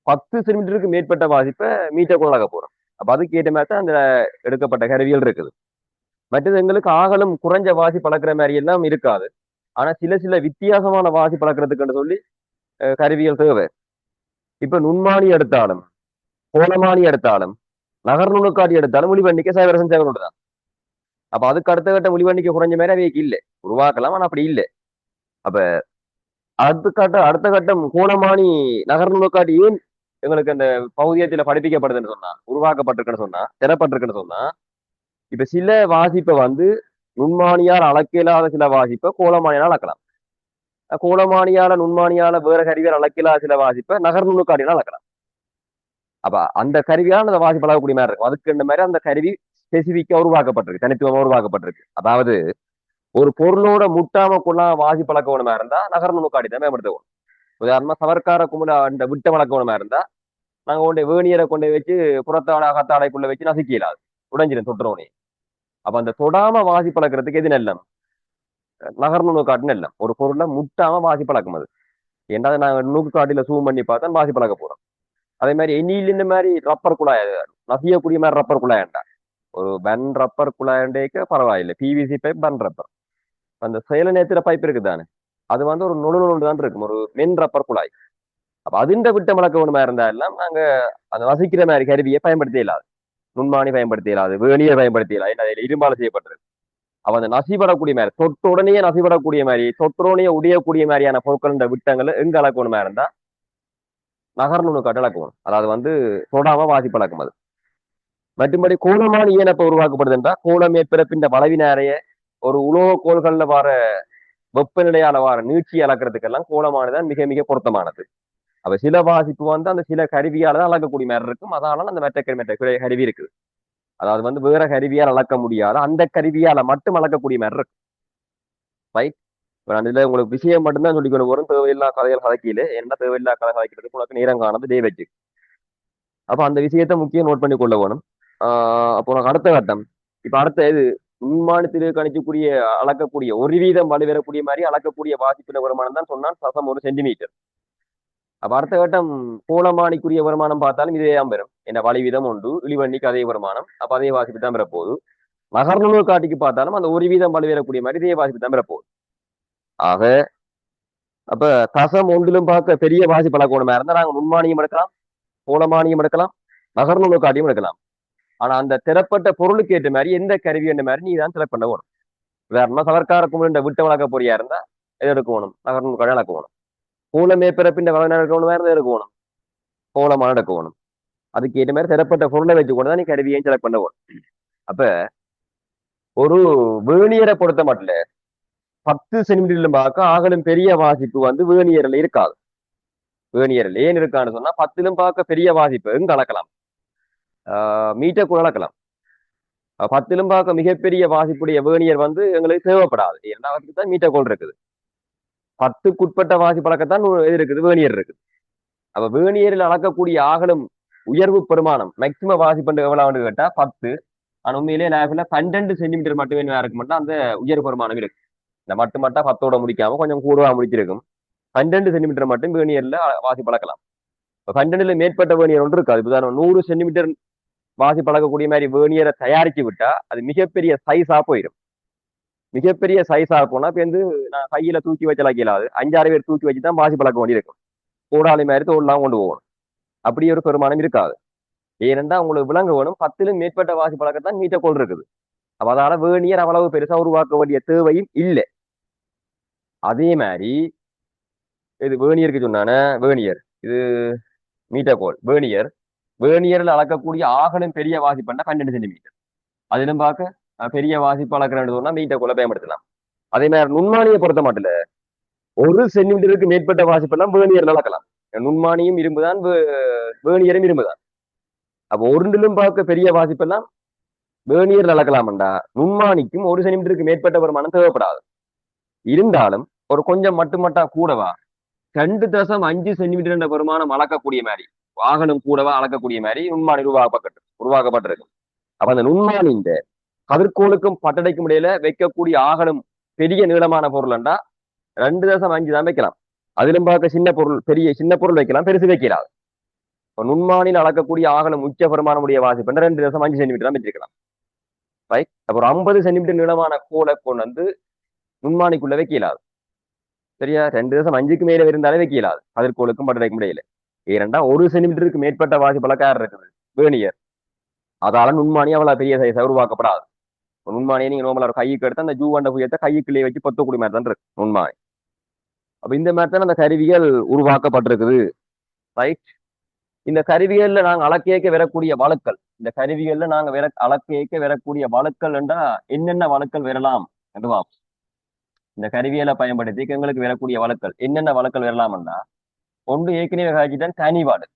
S1: 10 சென்டிமீட்டருக்கு மேற்பட்ட வாசிப்பை மீட்டர் கொள்ளாக போறோம். அப்ப அதுக்கு ஏற்ற மாதிரி தான் அந்த எடுக்கப்பட்ட கருவிகள் இருக்குது. மற்றது எங்களுக்கு ஆகலும் குறைஞ்ச வாசி பழக்கிற மாதிரி எல்லாம் இருக்காது. ஆனா சில சில வித்தியாசமான வாசி பழக்கிறதுக்குன்னு சொல்லி கருவிகள் தேவை. இப்ப நுண்மானி எடுத்தாலும் கோணமானி எடுத்தாலும் நகர் நுணுக்காட்டி எடுத்தாலும் ஒளிவண்டிக்க சைவரசம் சேவனோடு தான். அப்ப அதுக்கு அடுத்த கட்ட ஒளிவண்டிக்க குறைஞ்ச மாதிரி அவைக்கு இல்லை உருவாக்கலாம். ஆனா அப்படி இல்லை. அப்ப அடுத்த கட்டம் கோணமானி நகர் நுணுக்காட்டி ஏன் எங்களுக்கு அந்த பகுதியத்துல படிப்பிக்கப்படுதுன்னு சொன்னா உருவாக்கப்பட்டிருக்குன்னு சொன்னா திறப்பட்டிருக்குன்னு சொன்னா இப்ப சில வாசிப்பை வந்து நுண்மானியால் அளக்கில்லாத சில வாசிப்பை கோலமானியால் அளக்கலாம். கோலமானியால நுண்மானியால வேற கருவியால் அளக்கில்லாத சில வாசிப்பை நகர் நுணுக்காட்டினால் அளக்கலாம். அப்ப அந்த கருவியால் அந்த வாசிப்பு அளக்கக்கூடிய மாதிரி இருக்கும். அதுக்கு இந்த மாதிரி அந்த கருவி ஸ்பெசிபிக்கா உருவாக்கப்பட்டிருக்கு, தனித்துவமா உருவாக்கப்பட்டிருக்கு. அதாவது ஒரு பொருளோட முட்டாம கொள்ளாம வாசி பழக்கவனமா இருந்தா நகர் நுணுக்காட்டி தான் மேம்படுத்தணும். உதாரணமா சவர்க்கார குமுலா அந்த விட்ட வழக்கவனமா இருந்தா நாங்க கொண்டு வேணியரை கொண்டு வச்சு புறத்தாடை அகத்தாடைக்குள்ள வச்சு நசுக்கலாது உடைஞ்சிடும் தொட்டுறோனே. அப்ப அந்த தொடாம வாசி பழக்கிறதுக்கு எது நல்லம்? நகர் நுணுக்காட்டு நல்லம். ஒரு பொருளை முட்டாம வாசி பழக்கம் அது. ஏன்னா நாங்க நுணுக்கு காட்டில சூம் பண்ணி பார்த்தா வாசி பழக்க போறோம். அதே மாதிரி எண்ணியில் இந்த மாதிரி ரப்பர் குழாய் நசியக்கூடிய மாதிரி ரப்பர் குழாயண்டா ஒரு பன் ரப்பர் குழாயண்டேக்க பரவாயில்லை. பிவிசி பைப் பன் ரப்பர் அந்த செயல நேத்திர பைப் இருக்குதானே அது வந்து ஒரு நுழு நுழு தான் இருக்கும் ஒரு மென் ரப்பர் குழாய். அப்ப அதிண்ட விட்ட மழக்க ஒண்ணுமா இருந்தா எல்லாம் நாங்க அந்த வசிக்கிற மாதிரி கருவியை பயன்படுத்த இயலாது. நுண்மானி பயன்படுத்த இயலாது, வேணியை பயன்படுத்த இயலாது, அதில் இரும்பால செய்யப்பட்டிருக்கு. அவ அந்த நசிபடக்கூடிய மாதிரி தொட்டு உடனே நசிபடக்கூடிய மாதிரி தொற்றுடனே உடையக்கூடிய மாதிரியான பொருட்கள் இந்த விட்டங்கள் எங்க அளக்கணுமா இருந்தா நகர் நுணுக்காட்டு அளக்கணும். அதாவது வந்து தொடாம வாசி பழக்கம் அது. மற்றும்படி கோலமானி ஏன் அப்ப உருவாக்கப்படுது என்றால் கோல மேற்பிறப்பின் வளவினாரைய ஒரு உலோக கோள்கள்ல வர வெப்பநிலையால வர நீட்சி அளக்கிறதுக்கெல்லாம் கோலமானதான் மிக மிக பொருத்தமானது. அப்ப சில வாசிப்பு வந்து அந்த சில கருவியால தான் அளக்கக்கூடிய மாதிரி இருக்கும். அதனால அந்த மெட்ட கருவி இருக்குது. அதாவது வந்து வேற கருவியால் அளக்க முடியாத அந்த கருவியால மட்டும் அளக்கக்கூடிய மாதிரி இருக்கு. ரைட். இதுல உங்களுக்கு விஷயம் மட்டும்தான் சொல்லிக்கொண்டு வரும். தேவையில்லா கதைகள் கதைக்கல. என்ன தேவையில்லா கதை கதைக்கிறதுக்கு உனக்கு நேரம் காணது டே வச்சு. அப்ப அந்த விஷயத்த முக்கியம் நோட் பண்ணி கொள்ள வேணும். அப்போ உனக்கு அடுத்த கட்டம். இப்ப அடுத்த இது விமானத்தில் கணிக்கக்கூடிய அளக்கக்கூடிய ஒரு வீதம் வலுவரக்கூடிய மாதிரி அளக்கக்கூடிய வாசிப்பின வருமானம் தான் சொன்னான் சசம் 1 சென்டிமீட்டர். அப்ப அடுத்த கட்டம் கோலமானிக்குரிய வருமானம் பார்த்தாலும் இதே தான் பெறும். என்ன வழி வீதம் உண்டு இழிவண்ணிக்கு அதே வருமானம். அப்ப அதே வாசிப்பு தான் பெறப்போகுது. நகர்நூல் காட்டிக்கு பார்த்தாலும் அந்த ஒரு வீதம் வலுவரக்கூடிய மாதிரி இதே வாசிப்பு தான் பெறப்போகுது. ஆக அப்ப தசம் ஒன்றிலும் பார்க்க பெரிய வாசி பழக்கணுமா இருந்தா நாங்க முன்மானியம் எடுக்கலாம், கோலமானியம் எடுக்கலாம், நகர்நூல் காட்டியும் எடுக்கலாம். ஆனா அந்த திறப்பட்ட பொருளுக்கு ஏற்ற மாதிரி எந்த கருவி என்ற மாதிரி நீ தான் செலக்ட் பண்ண வேணும். வேறமா சவர்க்கார குமிழ் விட்ட வளர்க்க போறியா இருந்தா எது எடுக்கணும்? நகர்நூல் காட்டி இழக்கணும். கோலமே பிறப்பின் வளர்ந்து எடுக்கணும் வேற எது எடுக்கணும்? கோலமான எடுக்கணும். அதுக்கு ஏற்ற மாதிரி திறப்பட்ட பொருளை வச்சு கொண்டு தான் நீ கருவியையும் செலக்ட் பண்ண வேணும். அப்ப ஒரு வேணியரை பொறுத்த மட்டும் 10 சென்டிமீட்டர்ல பார்க்க ஆகலும் பெரிய வாசிப்பு வந்து வேணியரில் இருக்காது. வேணியரில் ஏன் இருக்கான்னு சொன்னா 10லும் பார்க்க பெரிய வாசிப்பு எங்க அளக்கலாம்? மீட்டர் அளக்கலாம். 10லும் பார்க்க மிகப்பெரிய வாசிப்புடைய வேணியர் வந்து எங்களுக்கு தேவைப்படாது. இரண்டாவதுக்கு தான் மீட்டர் கோல் இருக்குது. 10க்குட்பட்ட வாசி பழக்கத்தான் இது இருக்குது, வேணியர் இருக்குது. அப்ப வேணியரில் அளக்கக்கூடிய ஆகலும் உயர்வு பெருமானம் மேக்சிமம் வாசிப்பு எவ்வளவு கேட்டா 10. ஆனா உண்மையிலேயே லேபில் 12 சென்டிமீட்டர் மட்டுமே இருக்கு மட்டும் அந்த உயர்வு பெருமானம் இருக்கு. இந்த மட்டும் 10ஓட முடிக்காம கொஞ்சம் கூடுதலா முடிச்சிருக்கும். 12 சென்டிமீட்டர் மட்டும் வேணியர்ல வாசி பழக்கலாம். 12ல மேற்பட்ட வேணியர் ஒன்று இருக்காது. இப்போ 100 சென்டிமீட்டர் வாசி பழக்கக்கூடிய மாதிரி வேணியரை தயாரிச்சு விட்டா அது மிகப்பெரிய சைஸா போயிடும். மிகப்பெரிய சைஸா போனா இப்ப வந்து நான் கையில தூக்கி வச்சலாம் இயலாது. 5-6 பேர் தூக்கி வச்சுதான் வாசி பழக்க வேண்டியிருக்கும். கூடாளி மாதிரி தோல்லாம் கொண்டு போகணும். அப்படி ஒரு பெருமானம் இருக்காது. ஏனென்றா உங்களுக்கு விளங்க வேணும் 10லும் மேற்பட்ட வாசி பழக்கத்தான் மீட்டர் கோல் இருக்குது. அப்ப அதனால வேணியர் அவ்வளவு பெருசா உருவாக்க வேண்டிய தேவையும் இல்லை. அதே மாதிரி இது வேணியருக்கு சொன்னான வேணியர் இது மீட்டர் கோல் வேணியர் வேணியர்ல அளக்கக்கூடிய ஆகலும் பெரிய வாசிப்புன்னா 12 சென்டிமீட்டர். அதிலும் பார்க்க பெரிய வாசிப்பு அளக்கிறேன்னு சொன்னா மீட்டர் கோலை பயன்படுத்தலாம். அதே மாதிரி நுண்மானியை பொறுத்த மட்டும் 1 சென்டிமீட்டருக்கு மேற்பட்ட வாசிப்பெல்லாம் வேணியர்ல அளக்கலாம். நுண்மானியும் இரும்புதான், வேணியரும் இரும்புதான். அப்போ ஒன்றிலும் பார்க்க பெரிய வாசிப்பெல்லாம் வேணியர்ல அளக்கலாம்டா. நுண்மானிக்கும் 1 சென்டிமீட்டருக்கு மேற்பட்ட வருமானம் தேவைப்படாது. இருந்தாலும் ஒரு கொஞ்சம் மட்டுமட்டா கூடவா 2.5 சென்டிமீட்டர் வருமானம் அளக்கக்கூடிய மாதிரி வாகனம் கூடவா அளக்கக்கூடிய மாதிரி நுண்மானி உருவாக்கப்பட்டிருக்கு. அப்ப அந்த நுண்மானின் கதிர்கோளுக்கும் பட்டடைக்கும் இடையில வைக்கக்கூடிய ஆகலும் பெரிய நீளமான பொருள்ண்டா 2.5 தான் வைக்கலாம். அதிலும் பார்க்க சின்ன பொருள் வைக்கலாம், பெருசு வைக்கலாம். நுண்மானில் அளக்கக்கூடிய ஆகலம் உச்ச பெருமானமுடைய வாசிப்பு 2.5 சென்டிமீட்டர் தான் வச்சிருக்கலாம். ரைட். அப்ப ஒரு 50 சென்டிமீட்டர் நீளமான கோலை கொண்டு வந்து நுண்மானிக்குள்ள வைக்கலாது. சரியா? 2.5க்கு மேல இருந்தாலே வைக்கலாது. கதிர்கோளுக்கும் பட்டடைக்கும் இடையில. ஏனென்றா 1 சென்டிமீட்டருக்கு மேற்பட்ட வாசி பழக்கார் இருக்குது வேணியர். அதால நுண்மானி அவ்வளவு பெரிய சைஸா உருவாக்கப்படாது. நுண்மானியை நீங்க நோமலா கைக்கு எடுத்து அந்த ஜூவண்ட புயத்தை கைக்குள்ளே வச்சு பொத்தக்கூடிய மாதிரி தான் இருக்கு நுண்மானி. அப்ப இந்த மாதிரி தான் அந்த கருவிகள் உருவாக்கப்பட்டிருக்குது. ரைட். இந்த கருவிகள்ல நாங்க அளக்கேக்க வரக்கூடிய வழுக்கள், இந்த கருவிகள்ல நாங்க அளக்கேக்க வரக்கூடிய வழுக்கள் என்றா என்னென்ன வழுக்கள் வரலாம் என்று பார்ப்போம். இந்த கருவிகளை பயன்படுத்தி எங்களுக்கு வரக்கூடிய வழுக்கள் என்னென்ன வழுக்கள் வரலாம்னா ஒன்று ஏற்கனவே காய்ச்சிதான் தனிவாடு,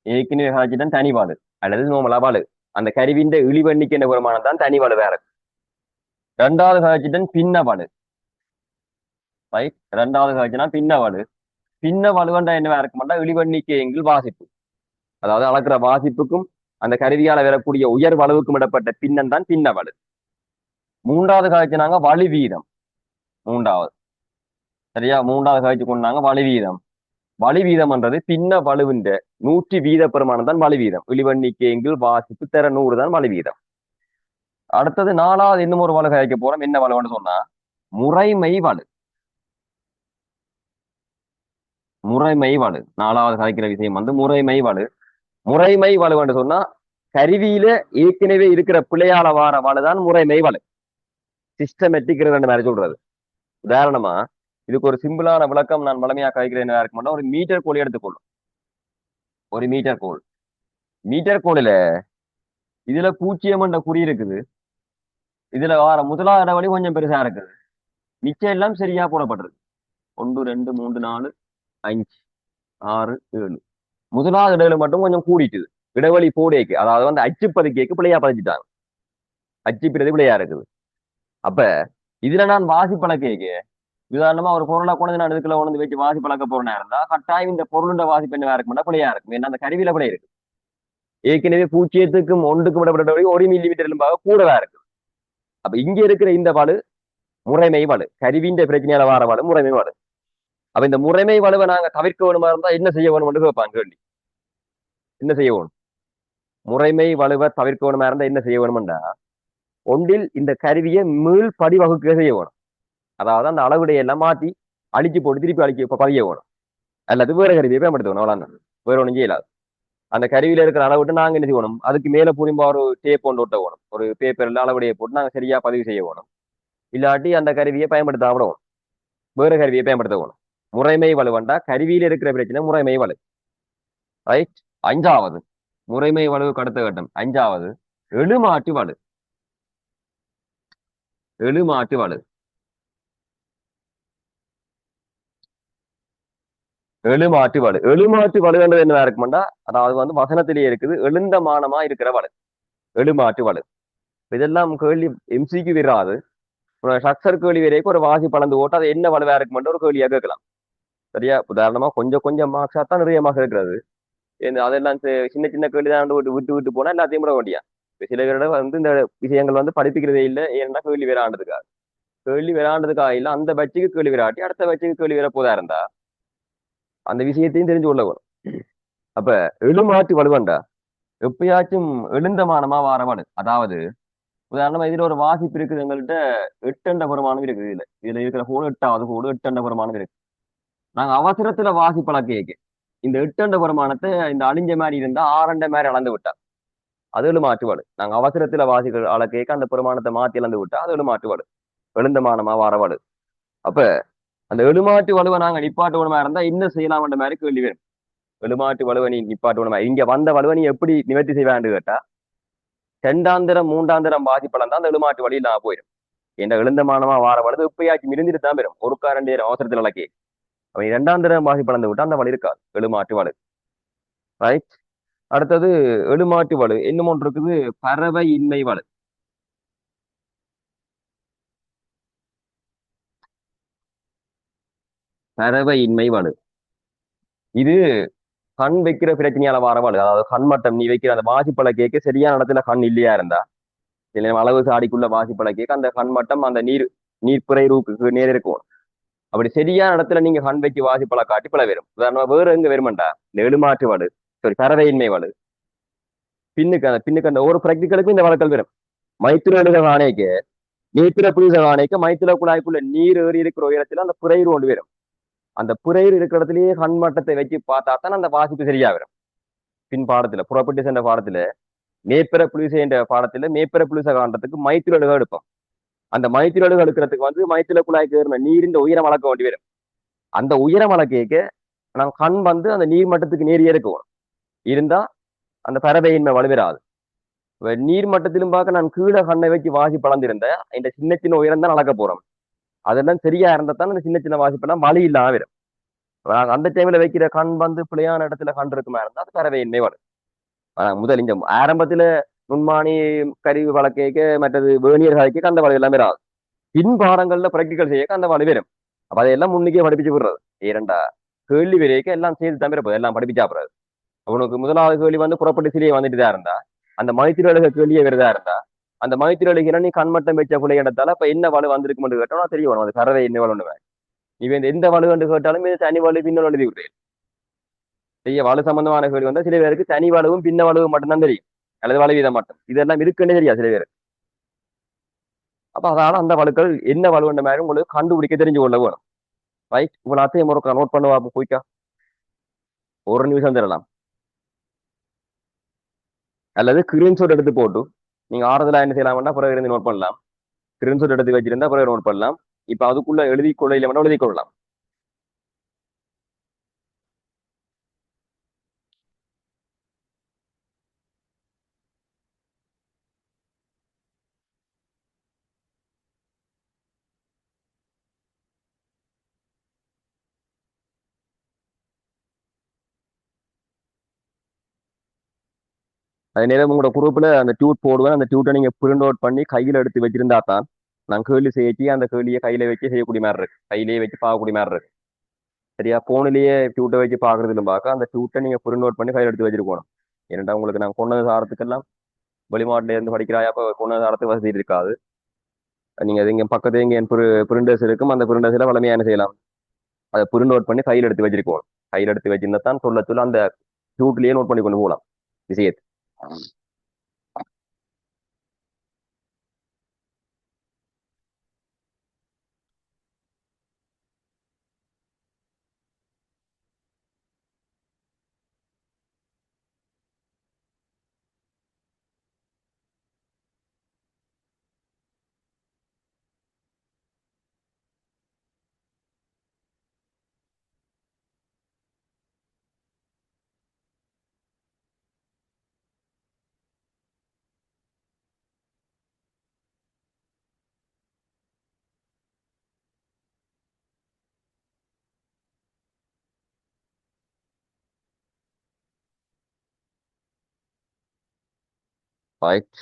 S1: ஏற்கனவே காய்ச்சிதான் தனிவாடு அல்லது நோமலா வாழு. அந்த கருவியின் இழிவெண்ணிக்கின்ற வருமானம் தான் தனிவாடு வேற. ரெண்டாவது காய்ச்சிட்டன் பின்ன வலு. ரைட், ரெண்டாவது காய்ச்சினா பின்ன வலு. பின்ன வலுவண்டா என்னவா இருக்குமாண்டா இழிவெண்ணிக்கை எங்கில் வாசிப்பு. அதாவது அளக்கிற வாசிப்புக்கும் அந்த கருவியால வரக்கூடிய உயர் வலுவுக்கும் இடப்பட்ட பின்னம் தான் பின்ன வலு. மூன்றாவது காய்ச்சினாங்க வலு வீதம். மூன்றாவது, சரியா, மூன்றாவது காய்ச்சி கொண்டாங்க வலு வீதம். வலு வீதம்ன்றது பின்ன வலுவின்ற 100 வீத பெருமானம் தான் வலு வீதம். இழிவெண்ணிக்கை எங்கில் வாசிப்பு தர 100 தான் வலு வீதம். அடுத்தது நாலாவது இன்னும் ஒரு வலு காய்க்க போறோம். என்ன வலுன்னு சொன்னா முறைமை வலு. முறைமை வலு நாலாவது கலைக்கிற விஷயம் வந்து முறைமை வலு. முறைமை வலுன்னு சொன்னா கருவியில ஏற்கனவே இருக்கிற பிள்ளையால வார வலுதான் முறைமை வலு. சிஸ்டமேட்டிக் மாதிரி சொல்றது. உதாரணமா இதுக்கு ஒரு சிம்பிளான விளக்கம் நான் வளமையா கழிக்கிறேன் இருக்கும்னா ஒரு மீட்டர் கோழி எடுத்துக்கொள்ளும். ஒரு மீட்டர் கோல். மீட்டர் கோளில இதுல 0 என்ற குறி இருக்குது. இதுல வார முதலாவது இடைவெளி கொஞ்சம் பெருசா இருக்குது. மிச்சம் எல்லாம் சரியா போடப்பட்டிருக்கு. 1 2 3 4 5 6 7. முதலாவது இடைவெளி மட்டும் கொஞ்சம் கூடிட்டுது. இடைவெளி போடேக்கு, அதாவது வந்து அச்சுப்பதிக்கைக்கு பிள்ளையா பதிச்சுட்டாங்க. அச்சுப்பிறது பிள்ளையா இருக்குது. அப்ப இதுல நான் வாசி பழக்கைக்கு உதாரணமா ஒரு பொருளை கொண்டு நான் இதுக்குள்ள கொண்டு வச்சு வாசி பழக்க போறேன்னா இருந்தா கட்டாயம் இந்த பொருளுண்ட வாசிப்பு என்னவா இருக்கும்னா பிள்ளையா இருக்கும். ஏன்னா அந்த கருவியில பிள்ளை இருக்கு. ஏற்கனவே 0க்கும் 1க்கும் விடப்பட்ட 1 மில்லிமீட்டர் கூடவா இருக்கு. அப்ப இங்க இருக்கிற இந்த வலு முறைமை வலு. கருவின்ற பிரச்சனையால வார வலு முறைமை வலு. அப்ப இந்த முறைமை வலுவை நாங்க தவிர்க்க வேணுமா இருந்தா என்ன செய்ய வேணும்னு கேட்பாங்க கேள்வி. என்ன செய்ய வேணும்? முறைமை வலுவை தவிர்க்க வேணுமா இருந்தா என்ன செய்ய வேணும்டா ஒன்றில் இந்த கருவியை மீள் படி வகுக்க செய்ய வேணும். அதாவது அந்த அளவுடைய எல்லாம் மாற்றி அழிச்சு போட்டு திருப்பி அழிக்க பதிய வேணும். அல்லது வேற கருவியை பயன்படுத்தணும். அவ்வளவுதான், வேற ஒன்றும் செய்யலாது. அந்த கருவியில இருக்கிற அளவிட்டு நாங்க என்ன செய்யணும், அதுக்கு மேல புரியும்பா ஒரு டேப் ஒன்று ஒட்ட வேணும். ஒரு பேப்பர்ல அளவுடைய போட்டு நாங்க சரியா பதிவு செய்ய வேணும். இல்லாட்டி அந்த கருவியை பயன்படுத்த விடணும், வேற கருவியை பயன்படுத்த வேணும். முறைமை வலுவண்டா கருவியில இருக்கிற பிரச்சனை முறைமை வலு. ரைட். அஞ்சாவது முறைமை வலுவுக்கு அடுத்த கட்டம் அஞ்சாவது எழுமாட்டு வலு. எழுமாட்டு வலு. எழுமாட்டு வலு. எழுமாட்டு வலுன்றது என்ன இருக்குமாண்டா அதாவது வந்து வசனத்திலேயே இருக்குது எழுந்த மானமா இருக்கிற வலு. எழுமாட்டு வலு. இதெல்லாம் கேள்வி எம்சிக்கு வராது. ஸ்ட்ரக்சர் கேள்வி வரைக்கும் ஒரு வாசி பலந்து ஓட்டு அது என்ன வலுவா இருக்குமென்ற ஒரு கேள்வியா கேட்கலாம். சரியா, உதாரணமா கொஞ்சம் கொஞ்சம் மார்க்ஸா தான் நிறைய மார்க்ஸ் இருக்கிறது. அதெல்லாம் சின்ன சின்ன கேள்வி தான் விட்டு விட்டு விட்டு போனா எல்லாத்தையும் விட வேண்டியா. சில பேரோட வந்து இந்த விஷயங்கள் வந்து படிப்பிக்கிறதே இல்லை. ஏன்னா கேள்வி விராண்டதுக்காக. கேள்வி விராண்டதுக்காக இல்ல அந்த பட்சிக்கு கேள்வி விராட்டி அடுத்த பட்சிக்கு கேள்வி வர போதா இருந்தா அந்த விஷயத்தையும் தெரிஞ்சு கொள்ள வரும். அப்ப எழுமாட்டு வலுவண்டா எப்பயாச்சும் எழுந்தமானமா வார வலு. அதாவது உதாரணமா இதுல ஒரு வாசிப்பு இருக்குது எங்கள்கிட்ட 8 பெருமானம் இருக்குது. இதுல இருக்கிற கூட 8வது கூட 8 பெருமானம் இருக்கு. நாங்க அவசரத்துல வாசி பழக்க இந்த 8 பெருமானத்தை இந்த அழிஞ்ச மாதிரி இருந்தா 6 மாதிரி அளந்து விட்டா அது மாற்றுவாடு. நாங்க அவசரத்துல வாசிகள் அளக்க அந்த பெருமானத்தை மாத்தி இழந்து விட்டா அது மாற்றுவாடு. எழுந்தமானமா வாரவாடு. அப்ப அந்த எழுமாட்டு வலுவை நாங்க நிப்பாட்டு உணமா இருந்தா இன்னும் செய்யலாம்ன்ற மாதிரி கேள்வி வேணும். எழுமாட்டு வலுவை நீ நிப்பாட்டு உணமா இங்க வந்த வலுவை நீ எப்படி நிவர்த்தி செய்வான்னு கேட்டா 2ஆந்திரம் 3ஆந்திரம் வாசிப்பழம் தான் அந்த எழுமாட்டு வழி நான் போயிடும். என்ற எழுந்தமானமா வார வலது இப்பயாச்சும் இருந்துட்டு தான் பெறும். ஒரு 2 அவசரத்துல இலக்கே அவன் 2ஆந்திரம் வாசிப்பழந்து விட்டா அந்த வழி இருக்காது. எழுமாட்டு வலு. ரைட். அடுத்தது எழுமாட்டு வலு. இன்னும் ஒன்று இருக்குது பறவை இன்மை வலு. பறவை இன்மை வலு. இது கண் வைக்கிற பிரச்சனையால வார வலு. அதாவது கண் மட்டம் நீ வைக்கிற அந்த வாசிப்பழ கேட்க சரியான இடத்துல கண் இல்லையா இருந்தா சில அளவு சாடிக்குள்ள வாசிப்பழ கேட்க அந்த கண் மட்டம் அந்த நீர்ப்புறை ரூக்கு நேர் இருக்கும். அப்படி சரியான இடத்துல நீங்க கண் வைக்க வாசிப்பழ காட்டி பல வரும். உதாரணமா வேற எங்க வருமாண்டா இந்த எழுமாட்டு வலு, சாரி பறவையின்மை வலு. பின்னுக்கு அந்த ஒரு பிராக்டிக்கலுக்கும் இந்த வழக்கல் வரும். மைத்திர எழுத காணைக்க நீத்திர புரித காணைக்க மைத்திர குழாய்க்குள்ள நீர் ஏறி இருக்கிற உயரத்துல அந்த புரையீர் கொண்டு வரும். அந்த புரையீர் இருக்கிற இடத்துலயே கண் மட்டத்தை வச்சு பார்த்தா தான் அந்த வாசிப்பு சரியா வரும். பின் பாடத்துல புறப்பட்டு சென்ற பாடத்துல மேற்பெற புலிசை என்ற பாடத்துல மேற்பெற புலிசை காண்றதுக்கு மைத்திரழுக எடுப்போம். அந்த மைத்திரழுக எடுக்கிறதுக்கு வந்து மைத்திர குழாய்க்கு ஏறின நீரின் உயரம் அளக்க வேண்டி வரும். அந்த உயரம் அளக்க நான் கண் வந்து அந்த நீர் மட்டத்துக்கு நேரியே இருக்கணும். இருந்தா அந்த பறவையின்மை வலுவிராது. நீர் மட்டத்திலும் பார்க்க நான் கீழே கண்ணை வச்சு வாசி பழந்திருந்தேன். இந்த சின்ன சின்ன உயரம் தான் அளக்க போறோம். அதெல்லாம் சரியா இருந்தா அந்த சின்ன சின்ன வாசிப்பெல்லாம் வலி இல்லாம வரும். அந்த டைம்ல வைக்கிற கண் வந்து பிள்ளையான இடத்துல கண் இருக்குமா இருந்தா அது பறவையின்மை வரும். முதல் இந்த ஆரம்பத்துல நுண்மானி கருவி வழக்கைக்கு மற்றது வேணியர் கலைக்கு அந்த வலை எல்லாம் வராது. பின் பாடங்கள்ல பிராக்டிக்கல் செய்ய அந்த வலு வரும். அப்ப அதையெல்லாம் முன்னுக்கே படிப்பிச்சு விடுறது. ஏனண்டா கேள்வி வரைக்கும் எல்லாம் சேர்த்து தம்பி எல்லாம் படிப்பிச்சா போறாது. உனக்கு முதலாவது கேள்வி வந்து புறப்பட்டு வந்துட்டு தான் இருந்தா, அந்த மைத்திரழுக கேள்வியே வருதா இருந்தா, அந்த மைத்திரழுகிற நீ கண்மட்டம் வச்ச பிள்ளை இடத்தால அப்ப என்ன வலு வந்திருக்குன்னு கேட்டோம்னா தெரிய வரும். அது கறவை என்ன வலுன்னு இவன் எந்த வலு என்று கேட்டாலும் இது தனி வலு பின்னல் எழுதி விடுறேன். செய்ய வலு சம்பந்தமான கேள்வி வந்தா சில பேருக்கு தனி வலுவும் பின்ன வலுவும் மட்டும்தான் தெரியும். அல்லது வலு வீதம் மட்டும் இதெல்லாம் இருக்குன்னே தெரியாது சில பேர். அப்ப அதனால அந்த வலுக்கள் என்ன வலுன்ற மாதிரி உங்களுக்கு கண்டுபிடிக்க தெரிஞ்சு கொள்ள வேணும். ரைட், உங்களை அத்தையும் முறைக்கா நோட் பண்ணுவா போய்க்கா. ஒரு நிமிஷம் தரலாம். அல்லது ஸ்கிரீன்ஷாட் எடுத்து போட்டு நீங்க ஆறுதலா என்ன செய்யலாம்னா பிறகு இருந்து நோட் பண்ணலாம். ஸ்கிரீன்ஷாட் எடுத்து வச்சிருந்தா பிறகு நோட் பண்ணலாம். இப்ப அதுக்குள்ள எழுதி கொள்ள இல்லை எழுதி கொள்ளலாம். அதே நேரம் உங்களோட குரூப்ல அந்த டியூட் போடுவேன். அந்த டியூட்டை நீங்க பிரிண்ட் அவுட் பண்ணி கையில எடுத்து வச்சிருந்தா தான் நான் கேள்வி செய்யச்சி அந்த கேள்வியை கையில வச்சு செய்யக்கூடிய மாதிரி இருக்கு. கையிலேயே வச்சு பார்க்கக்கூடிய மாதிரி இருக்கு. சரியா, போன்லயே டியூட்டை வச்சு பாக்குறதுல பார்க்க அந்த டியூட்டை நீங்க பிரிண்ட் அவுட் பண்ணி கையில எடுத்து வச்சிருக்கணும். ஏன்னா உங்களுக்கு நான் கொண்டது சாரத்துக்கெல்லாம் வெளிமாட்டில இருந்து படிக்கிறாயா அப்ப கொண்டது சாரத்துக்கு வசதி இருக்காது. நீங்க இங்க பக்கத்துல இங்க பிரிண்டர்ஸ் இருக்கும். அந்த பிரிண்டர்ஸ்ல வளமையா என்ன செய்யலாம், அதை பிரிண்ட் அவுட் பண்ணி கையில் எடுத்து வச்சிருக்கோம். கையில் எடுத்து வச்சிருந்தா தான் சொல்ல சொல்ல அந்த டியூட்லயே நோட் பண்ணி கொண்டு போகலாம் விஷயத்தை. ரைட்.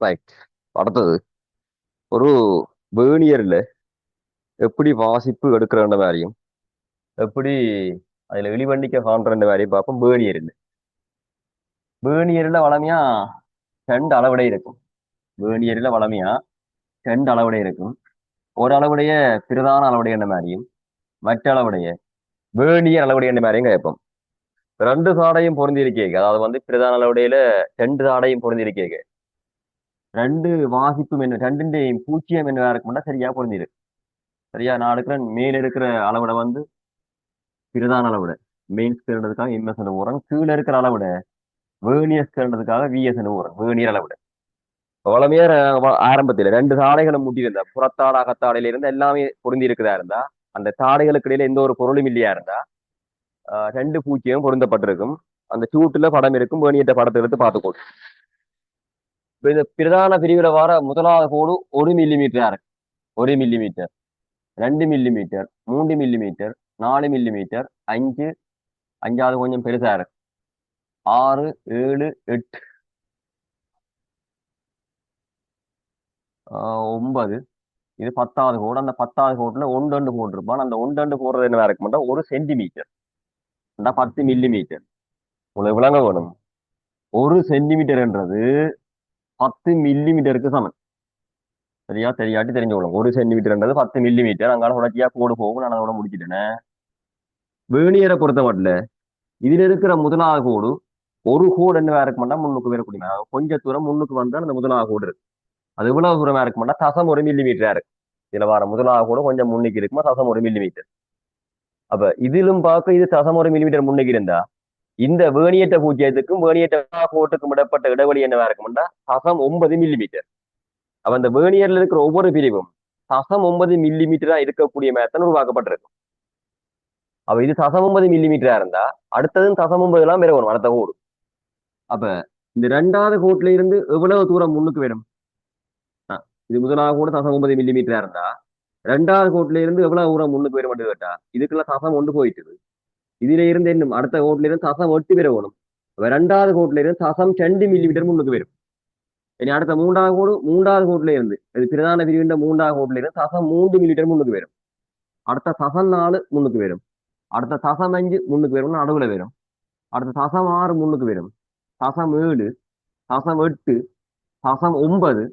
S1: ரைட். அடுத்தது ஒரு வேணியர்ல எப்படி வாசிப்பு எடுக்கிற மாதிரியும் எப்படி அதுல வெளிவண்டிக்க காண்ற மாதிரியும் பார்ப்போம். வேணியர்ல வேணியர்ல வளமையா ரெண்டு அளவுடை இருக்கும். வேணியர்ல வளமையா ரெண்டு அளவுடை இருக்கும். ஒரு அளவுடைய பிரதான அளவுடைய எண்ண மாதிரியும் மற்ற அளவுடைய வேணியர் அளவுடைய எண்ண மாதிரியும் கேட்போம். ரெண்டு சாடையும் பொருந்தி இருக்கேங்க. அதாவது வந்து பிரதான அளவுடையில ரெண்டு சாடையும் பொருந்தி இருக்கேங்க. ரெண்டு வாசிப்பும் என்ன ரெண்டுண்டையும் பூச்சியம் என்ன இருக்கும்னா சரியா பொருந்திருக்கு. சரியா, நான் எடுக்கிற மேல இருக்கிற அளவிட வந்து பிரதான அளவிட மெயின் ஸ்கேல்ன்றதுக்காக எம்எஸ் ஊறன், கீழே இருக்கிற அளவிட வேர்னியர் ஸ்கேல்ன்றதுக்காக விஎஸ் ஊறன், வேர்னியர் அளவிட. வளமையா ஆரம்பத்தில் ரெண்டு தாடைகளும் முட்டியிருந்தா புறத்தாடை அகத்தாடையில இருந்து எல்லாமே பொருந்தி இருக்குதா இருந்தா, அந்த தாடைகளுக்கு இடையில எந்த ஒரு பொருளும் இல்லையா இருந்தா ரெண்டு பூச்சியும் பொருந்தப்பட்டிருக்கும். அந்த சூட்டுல படம் இருக்கும். வேணியற்ற படத்தை எடுத்து பார்த்துக்கோ. இந்த பிரதான பிரிவுல வர முதலாவது கோடு 1 மில்லிமீட்டரா இருக்கு. 1 மில்லிமீட்டர், 2 மில்லிமீட்டர், 3 மில்லிமீட்டர், 4 மில்லிமீட்டர், 5, அஞ்சாவது கொஞ்சம் பெருசா இருக்கு, 6, 7, 8, 9. இது 10வது கோடு. அந்த 10வது கோட்டுல ஒன்று போட்டிருப்பான். அந்த ஒன்று போடுறது என்ன இருக்க மாட்டா 1 சென்டிமீட்டர், 10 மில்லிமீட்டர். உங்களுக்கு விளங்க வேணும், 1 சென்டிமீட்டர்ன்றது 10 மில்லிமீட்டருக்கு சமம். சரியா? தெரியாட்டி தெரிஞ்சுக்கணும். 1 சென்டிமீட்டர்ன்றது 10 மில்லிமீட்டர். அங்கால தொடர்ச்சியா கோடு போகும். நான் அதோட முடிச்சிட்டேன். வேணியரை பொறுத்த மட்டும் இதுல இருக்கிற முதலாவது கோடு ஒரு கோடு என்ன இருக்க மாட்டா முன்னுக்கு வரக்கூடிய கொஞ்ச தூரம் முன்னுக்கு வந்தால் அந்த முதலாவது கோடு இருக்கு. அது இவ்வளவு தூரமா இருக்க மாட்டா தசம் 1 மில்லிமீட்டரா இருக்கு. இதுல வர முதலாவது கோடு கொஞ்சம் முன்னுக்கு இருக்குமா தசம் 1 மில்லிமீட்டர். அப்ப இதிலும் பார்க்க இது தசம் 1 மில்லிமீட்டர் முன்னுக்கு இருந்தா இந்த வேணியற்ற பூஜ்ஜியத்துக்கும் வேணியற்ற கோட்டுக்கும் இடப்பட்ட இடைவெளி என்னவா இருக்கும்னா தசம் 9 மில்லிமீட்டர். அப்ப அந்த வேணியர்ல இருக்கிற ஒவ்வொரு பிரிவும் தசம் 9 மில்லிமீட்டரா இருக்கக்கூடிய மேத்தன் உருவாக்கப்பட்டிருக்கு. அப்ப இது தசம் 9 மில்லிமீட்டரா இருந்தா அடுத்ததும் தசம் 9 எல்லாம் வரும் அடுத்த கோடு. அப்ப இந்த 2வது கோட்ல இருந்து எவ்வளவு தூரம் முன்னுக்கு வரும்? இது முதலாவது கூட தசம் 9 மில்லிமீட்டரா இருந்தா 2வது கோட்ல இருந்து எவ்வளவு தூரம் முன்னுக்கு வரும் கேட்டா இதுக்குள்ள தசம் 1 போயிட்டு இதுல இருந்து இன்னும் அடுத்த கோட்ல இருந்து தசம் 8 வரணும். 2வது கோட்ல இருந்து தசம் 2 மில்லிமீட்டர் முன்னுக்கு வரும். இனி அடுத்த 3வது கோட்ல இருந்து இது பிரதான பிரிவின் 3வது கோட்ல இருந்து தசம் 3 மில்லிமீட்டர் முன்னுக்கு வரும். அடுத்த தசம் 4 முன்னுக்கு வரும். அடுத்த தசம் 5 முன்னுக்கு வரும், நடுவுல வரும். அடுத்த தசம் 6 முன்னுக்கு வரும். தசம் 7, தசம் 8, தசம் 9,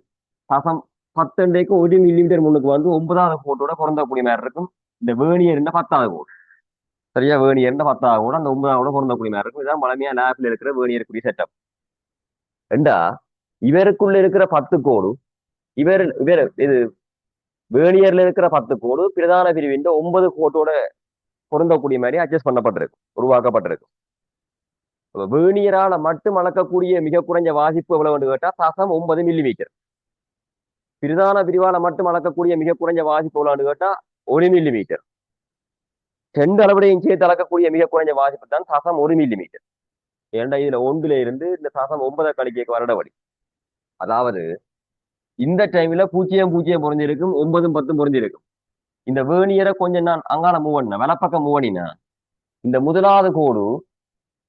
S1: தசம் 10 1 மில்லிமீட்டர் முன்னுக்கு வந்து 9வது கோட்டோட பொருந்தக்கூடிய மாதிரி இருக்கும். இந்த வேணியர் 10வது கோடு. சரியா? வேணியர் 10வது கோடு அந்த 9வது பொருந்தக்கூடிய மாதிரி இருக்கும். இதான் பழமையா லேப்ல இருக்கிற வேணியருக்குரிய செட்டப். ரெண்டா இவருக்குள்ள இருக்கிற 10 கோடு இவர் இவர் இது வேணியர்ல இருக்கிற 10 கோடு பிரதான பிரிவின் 9 கோட்டோட பொருந்தக்கூடிய மாதிரி அட்ஜஸ்ட் பண்ணப்பட்டிருக்கு, உருவாக்கப்பட்டிருக்கு. வேணியரால மட்டும் அளக்கக்கூடிய மிக குறைஞ்ச வாசிப்பு எவ்வளவு கேட்டா தசம் 9 மில்லிமீட்டர். பிரதான பிரிவால மட்டும் அளக்கக்கூடிய மிக குறைஞ்ச வாசிப்பு எவ்வளவு கேட்டா 1 மில்லிமீட்டர். 2 அளவுடையும் சேர்த்து அளக்கக்கூடிய மிக குறைஞ்ச வாசிப்பு தான் தசம் 1 மில்லிமீட்டர். ஏன்டா இதுல 1ல இருந்து இந்த தசம் 9 கழிக்க வரட வழி. அதாவது இந்த டைம்ல 0 பொருந்திருக்கும், 9 10 பொருந்திருக்கும். இந்த வேணியரை கொஞ்சம் நான் அங்கால மூவ் பண்ண வலப்பக்கம் மூவ் பண்ணினா இந்த முதலாவது கோடு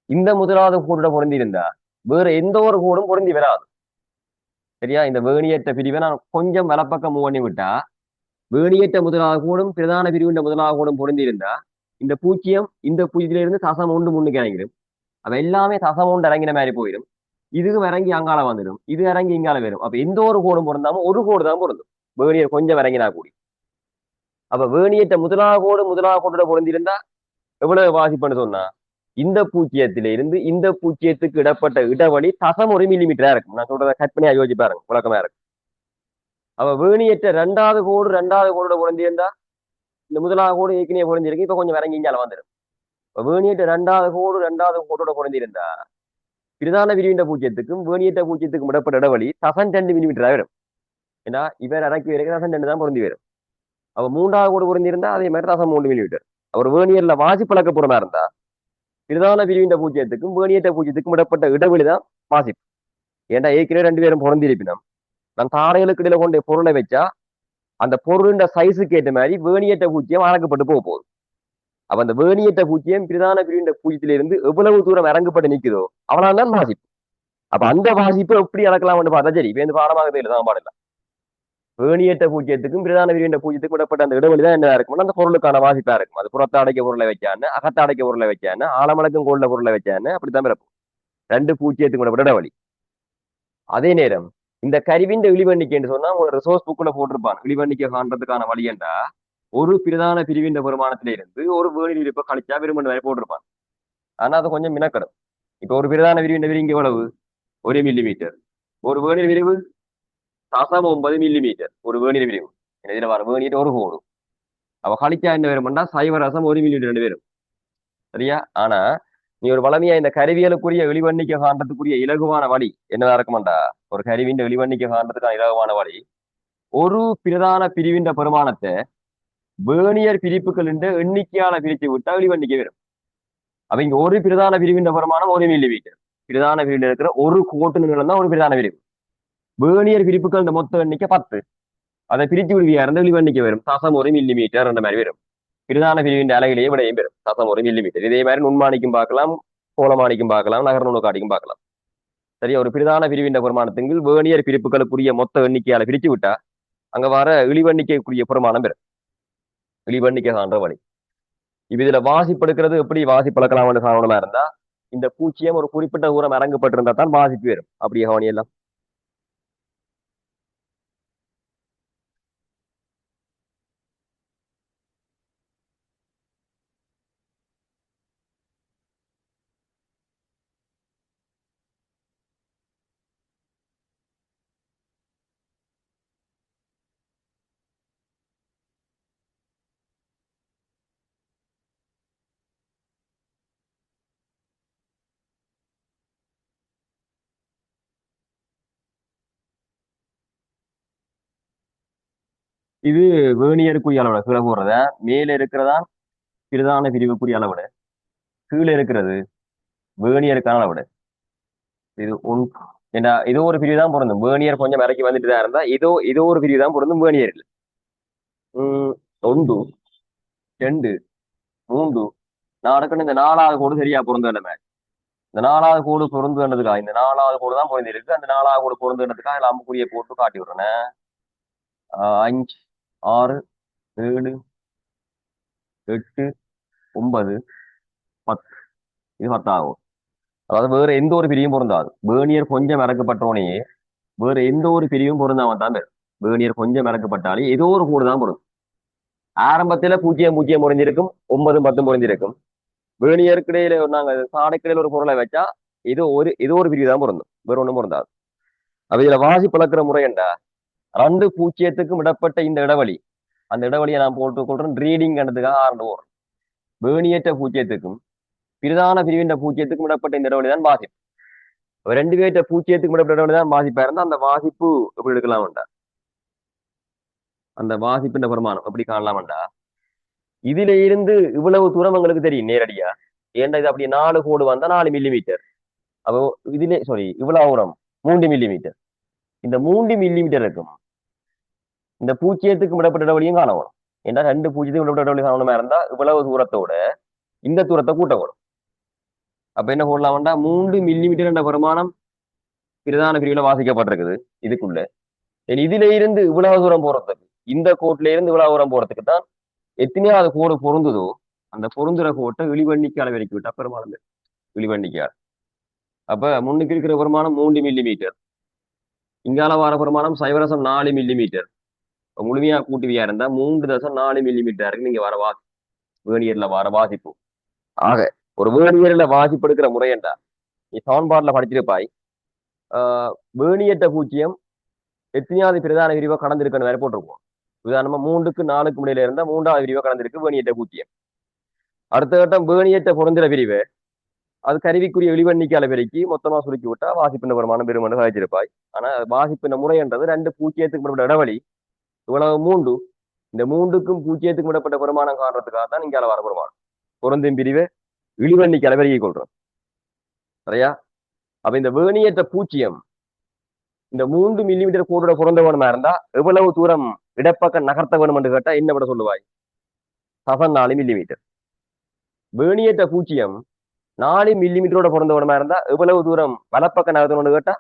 S1: இந்த முதலாவது கோடோட பொருந்திருந்தா வேற எந்த ஒரு கோடும் பொருந்தி வராது. சரியா? இந்த வேணியற்ற பிரிவை நான் கொஞ்சம் வலப்பக்கம் மூவ் பண்ணி விட்டா வேணியற்ற முதலாவது கோடும் பிரதான பிரிவின் முதலாவது கோடும் பொருந்திருந்தா இந்த 0 இந்த 0ல இருந்து தசம் 1 முன்னுக்கு இறங்கிடும். அப்ப எல்லாமே தசம் 1 இறங்கின மாதிரி போயிடும். இதுவும் இறங்கி அங்கால வந்துடும், இது இறங்கி இங்கால வரும். அப்ப எந்த ஒரு கோடும் பொருந்தாம ஒரு கோடு தான் பொருந்தும் வேணியர் கொஞ்சம் இறங்கினா கூடி. அப்ப வேணியற்ற முதலாவது கோட்டோட பொருந்திருந்தா எவ்வளவு வாசிப்புன்னு சொன்னா இந்த 0ல இருந்து இந்த 0த்துக்கு இடப்பட்ட இடைவெளி தசம் 1 மில்லிமீட்டரா இருக்கும். நான் சொல்றதை கட் பண்ணி யோசிச்சு பாருங்க, விளக்கமா இருக்கும். அப்ப வேணியற்ற 2வது கோடோட பொருந்திருந்தா இந்த முதலாவது கோடு ஏற்கனவே பொருந்திருக்கு, இப்ப கொஞ்சம் இறங்கி இங்கால வந்துடும். இப்ப வேணியற்ற 2வது கோட்டோட பொருந்திருந்தா பிரதான பிரிவின் 0த்துக்கும் வேணியற்ற 0த்துக்கும் இடப்பட்ட இடைவெளி தசம் 2 மில்லிமீட்டர் ஆயிடும். ஏன்னா இவர் இறக்கி வரைக்கும் தசம் 2 தான் பொருந்தி வரும். அப்ப 3வது கோடு பொருந்திருந்தா அதே மாதிரி தசம் 3 மில்லிமீட்டர். அவர் வேணியர்ல வாசிப்பழக்க போறமா இருந்தா பிரதான பிரிவின் 0த்துக்கும் வேணியற்ற 0த்துக்கும் இடப்பட்ட இடைவெளி தான் வாசிப்பு. ஏன்டா ஏற்கனவே 2 பேரும் பொருந்திருப்பினோம். நான் தாரைகளுக்கு இடையில கொண்டு பொருளை வச்சா அந்த பொருளின் சைஸுக்கு ஏற்ற மாதிரி வேணியற்ற 0 அளக்கப்பட்டு போக போகுது. அப்ப அந்த வேணியற்ற 0 பிரதான பிரிவின் 0ல இருந்து எவ்வளவு தூரம் இறங்கப்பட்டு நிக்குதோ அவனால தான் வாசிப்பு. அப்ப அந்த வாசிப்பு எப்படி அளக்கலாம்னு பார்த்தா சரி இப்ப இந்த பாடமாக எழுதாம பாடலாம். வேணியற்ற 0த்துக்கும் பிரதான பிரிவின் 0த்துக்கும் இடப்பட்ட அந்த இடைவெளி தான் என்ன இருக்கும், அந்த பொருளுக்கான வாசிப்பா இருக்கும். அது புறத்தாடைக்க பொருளை வச்சான்னு, அகத்தாடைக்க பொருளை வச்சான்னு, ஆழமளக்கும் கோல்ல பொருளை வச்சான்னு அப்படித்தான் இருக்கும் 2 0த்துக்கும் இடப்பட்ட இடைவெளி. அதே நேரம் இந்த கருவின் இழிவெண்ணிக்கைன்னு சொன்னா ஒரு ரிசோர்ஸ் புக்ல போட்டிருப்பான். இழிவெண்ணிக்கை காண்றதுக்கான வழி என்றா ஒரு பிரதான பிரிவின் வருமானத்தில இருந்து ஒரு வேணில் இருப்ப கழிச்சா விரும்பின வரை போட்டிருப்பான். ஆனா அது கொஞ்சம் மினக்கடும். இப்ப ஒரு பிரதான பிரிவின் விரிங்க எவ்வளவு 1 மில்லிமீட்டர். ஒரு வேணில் விரிவு தசம் 9 மில்லிமீட்டர். ஒரு வேணில் விரிவு இதுல வர வேணிட்டு ஒரு கோடு அவ கழிச்சா என்ன வரும்னா சைவரசம் 1 மில்லிமீட்டர் வரும். சரியா? ஆனா நீ ஒரு வளமையா இந்த கருவியலுக்குரிய வெளிவண்ணிக்க காண்றதுக்குரிய இலகுவான வழி என்னதா இருக்குமாண்டா ஒரு கருவின் வெளிவண்ணிக்க காண்றதுக்கான இலகுவான வழி ஒரு பிரதான பிரிவின் பெருமானத்தை வேணியர் பிரிப்புகள் எண்ணிக்கையால பிரித்து விட்டா வெளிவண்ணிக்க வரும். அப்ப இங்க ஒரு பிரதான பிரிவின் பெருமானம் 1 மில்லிமீட்டர். பிரதான பிரிவில் இருக்கிற ஒரு கோட்டு நீளம் தான் ஒரு பிரதான பிரிவு. வேணியர் பிரிப்புகள் மொத்த எண்ணிக்கை 10. அதை பிரித்து விடுவியா இருந்தால் இழிவெண்ணிக்கை வரும் தசம் ஒரு மில்லி மீட்டர் என்ற மாதிரி வரும். பிரதான பிரிவின் அலகிலேயே விடையும் பெறும் தசம் ஒரு மில்லி மீட்டர். இதே மாதிரி நுண்மாணிக்கும் பார்க்கலாம், கோலமாணிக்கும் பார்க்கலாம், நகர் நுணுக்காட்டிக்கும் பார்க்கலாம். சரியா, ஒரு பிரதான பிரிவின் பெருமானத்துக்கு வேணியர் பிரிப்புகளுக்குரிய மொத்த எண்ணிக்கையால பிரிச்சு விட்டா அங்க வர இழிவெண்ணிக்கைக்குரிய பெருமானம் பெறும். இழிவெண்ணிக்கை சான்ற வழி. இப்ப இதுல வாசிப்படுக்கிறது எப்படி வாசிப்பழக்கலாம்னு சாதனமா இருந்தா இந்த பூச்சியம் ஒரு குறிப்பிட்ட தூரம் இறங்கப்பட்டிருந்தா தான் வாசிப்பு வரும். அப்படியே கவனி எல்லாம். இது வேணியருக்குரிய அளவோட கீழே போடுறத மேல இருக்கிறதா பிரதான பிரிவுக்குரிய அளவோட கீழே இருக்கிறது வேணியருக்கான அளவோட. இது ஒன் ஏன்னா இதோ ஒரு பிரிவு தான் பொருந்தும். வேணியர் கொஞ்சம் இறக்கி வந்துட்டு தான் இருந்தா இதோ ஒரு பிரிவு தான் பொருந்தும் வேணியர் இல்லை. ஒன்று, ரெண்டு, மூன்று, நான் இந்த நாலாவது கோடு சரியா பொருந்து இல்லை. இந்த நாலாவது கோடு பொருந்துன்றதுக்கா இந்த நாலாவது கோடு தான் பொருந்தி இருக்கு. அந்த நாலாவது கோடு பொருந்துன்றதுக்காக அதில் அம்புக்குறியை போட்டு காட்டி விடுறேன். 5, 6, 7, 8, 9, 10. இது 10 ஆகும். அதாவது வேற எந்த ஒரு பிரிவும் பொருந்தாது. வேணியர் கொஞ்சம் இறக்கப்பட்டோனே வேற எந்த ஒரு பிரிவும் பொருந்தாம தான் பெறும். வேணியர் கொஞ்சம் இறக்கப்பட்டாலே ஏதோ ஒரு கோடு தான் பொருந்தும். ஆரம்பத்துல 0, 0 பொருந்திருக்கும், 9, 10 பொருந்திருக்கும். வேணியருக்கு இடையில நாங்க சாடைக்கிடையில ஒரு பொருளை வச்சா ஏதோ ஒரு பிரிவு தான் பொருந்தும், வேற ஒண்ணும் பொருந்தாது. அப்ப இதுல வாசி பழக்கிற முறை என்ன, 2 பூஜ்ஜியத்துக்கும் இடப்பட்ட இந்த இடைவெளி, அந்த இடைவெளியை நான் போட்டு கொள்றேன் ரீடிங் கண்டதுக்காக ஆரண்டு போடுறேன். வேணியற்ற பூஜ்ஜியத்துக்கும் பிரதான பிரிவின் பூஜ்ஜியத்துக்கும் இடப்பட்ட இந்த இடைவெளி தான் வாசிப்பு. ரெண்டு பேர்ட்ட பூஜ்ஜியத்துக்கும் இடப்பட்ட இடைவெளி தான் வாசிப்பா இருந்தா அந்த வாசிப்பு எப்படி எடுக்கலாம்டா, அந்த வாசிப்பின் பிரமாணம் எப்படி காணலாம்டா, இதுல இருந்து இவ்வளவு தூரம் எங்களுக்கு தெரியும் நேரடியா. ஏன்டா இது அப்படி 4 கோடு வந்தா 4 மில்லிமீட்டர். அப்போ இதுல சாரி இவ்வளவு தூரம் 3 மில்லிமீட்டர். இந்த 3 மில்லிமீட்டர் இருக்கும் இந்த பூஜ்ஜியத்துக்கு விடப்பட்ட இடைவெளியும் காணணும். ஏன்னா 2 பூஜ்ஜியத்துக்கு விடப்பட்ட இடைவெளி காணணுமா இருந்தா இவ்வளவு தூரத்தோட இந்த தூரத்தை கூட்டக்கூடும். அப்ப என்ன போடலாம்டா, 3 மில்லிமீட்டர் என்ற பெருமானம் பிரதான பிரிவுல வாசிக்கப்பட்டிருக்குது இதுக்குள்ள. இதுல இருந்து இவ்வளவு தூரம் போறதுக்கு, இந்த கோட்ல இருந்து இவ்வளவு தூரம் போறதுக்கு தான் எத்தனையாவது கோடு பொருந்துதோ அந்த பொருந்துற கோட்டை இழிவெண்ணிக்கை அளவெடுக்கி விட்டா பெருமானம் இழிவெண்ணிக்கையால். அப்ப முன்னுக்கு இருக்கிற பெருமானம் 3 மில்லிமீட்டர், இங்கால வார பெருமானம் 0.4 மில்லிமீட்டர். முழுமையா கூட்டுவியா இருந்தா 3.4 மில்லிமீட்டர் இருக்கு நீங்க வர வாசி வேணியர்ல வர வாசிப்பு. ஆக ஒரு வேணியர்ல வாசிப்படுக்கிற முறையண்டா நீ சமன்பாடுல படிச்சிருப்பாய். வேணியற்ற பூஜ்ஜியம் எத்தனையாவது பிரதான விரிவா கடந்திருக்குன்னு வேற போட்டிருப்போம். உதாரணமா 3க்கு 4க்கு இடையில இருந்தா 3வது விரிவா கடந்திருக்கு வேணியற்ற பூஜ்ஜியம். அடுத்த கட்டம் வேணியற்ற பொருந்திர பிரிவு, அது கருவிக்குரிய இழிவெண்ணிக்கால பெருக்கி மொத்தமா சுருக்கி விட்டா வாசிப்பின் பெருமானம் பெருமன்னு சாதிச்சிருப்பாய். ஆனா வாசிப்பின் முறைன்றது 2 பூஜ்ஜியத்துக்கு மேற்பட்ட இடைவெளி இவ்வளவு 3, இந்த 3க்கும் பூஜ்ஜியத்துக்கும் இடப்பட்ட பெருமானம் காண்றதுக்காக தான் இங்கால வர பெருமானம் பொருந்தின் பிரிவு இழிவெண்ணிக்கால பெருக்கி கொள்றோம். சரியா, அப்ப இந்த வேணியற்ற பூஜ்ஜியம் இந்த 3 மில்லிமீட்டர் கோடோட பொருந்த வேணுமா இருந்தா எவ்வளவு தூரம் இடப்பக்கம் நகர்த்த வேணும் என்று கேட்டா என்ன விட சொல்லுவாய், 4 மில்லிமீட்டர். வேணியற்ற பூஜ்ஜியம் 4 மில்லிமீட்டரோட பொருந்த வேணுமா இருந்தா எவ்வளவு தூரம் வலப்பக்கம் நகர்த்தணும்னு கேட்டா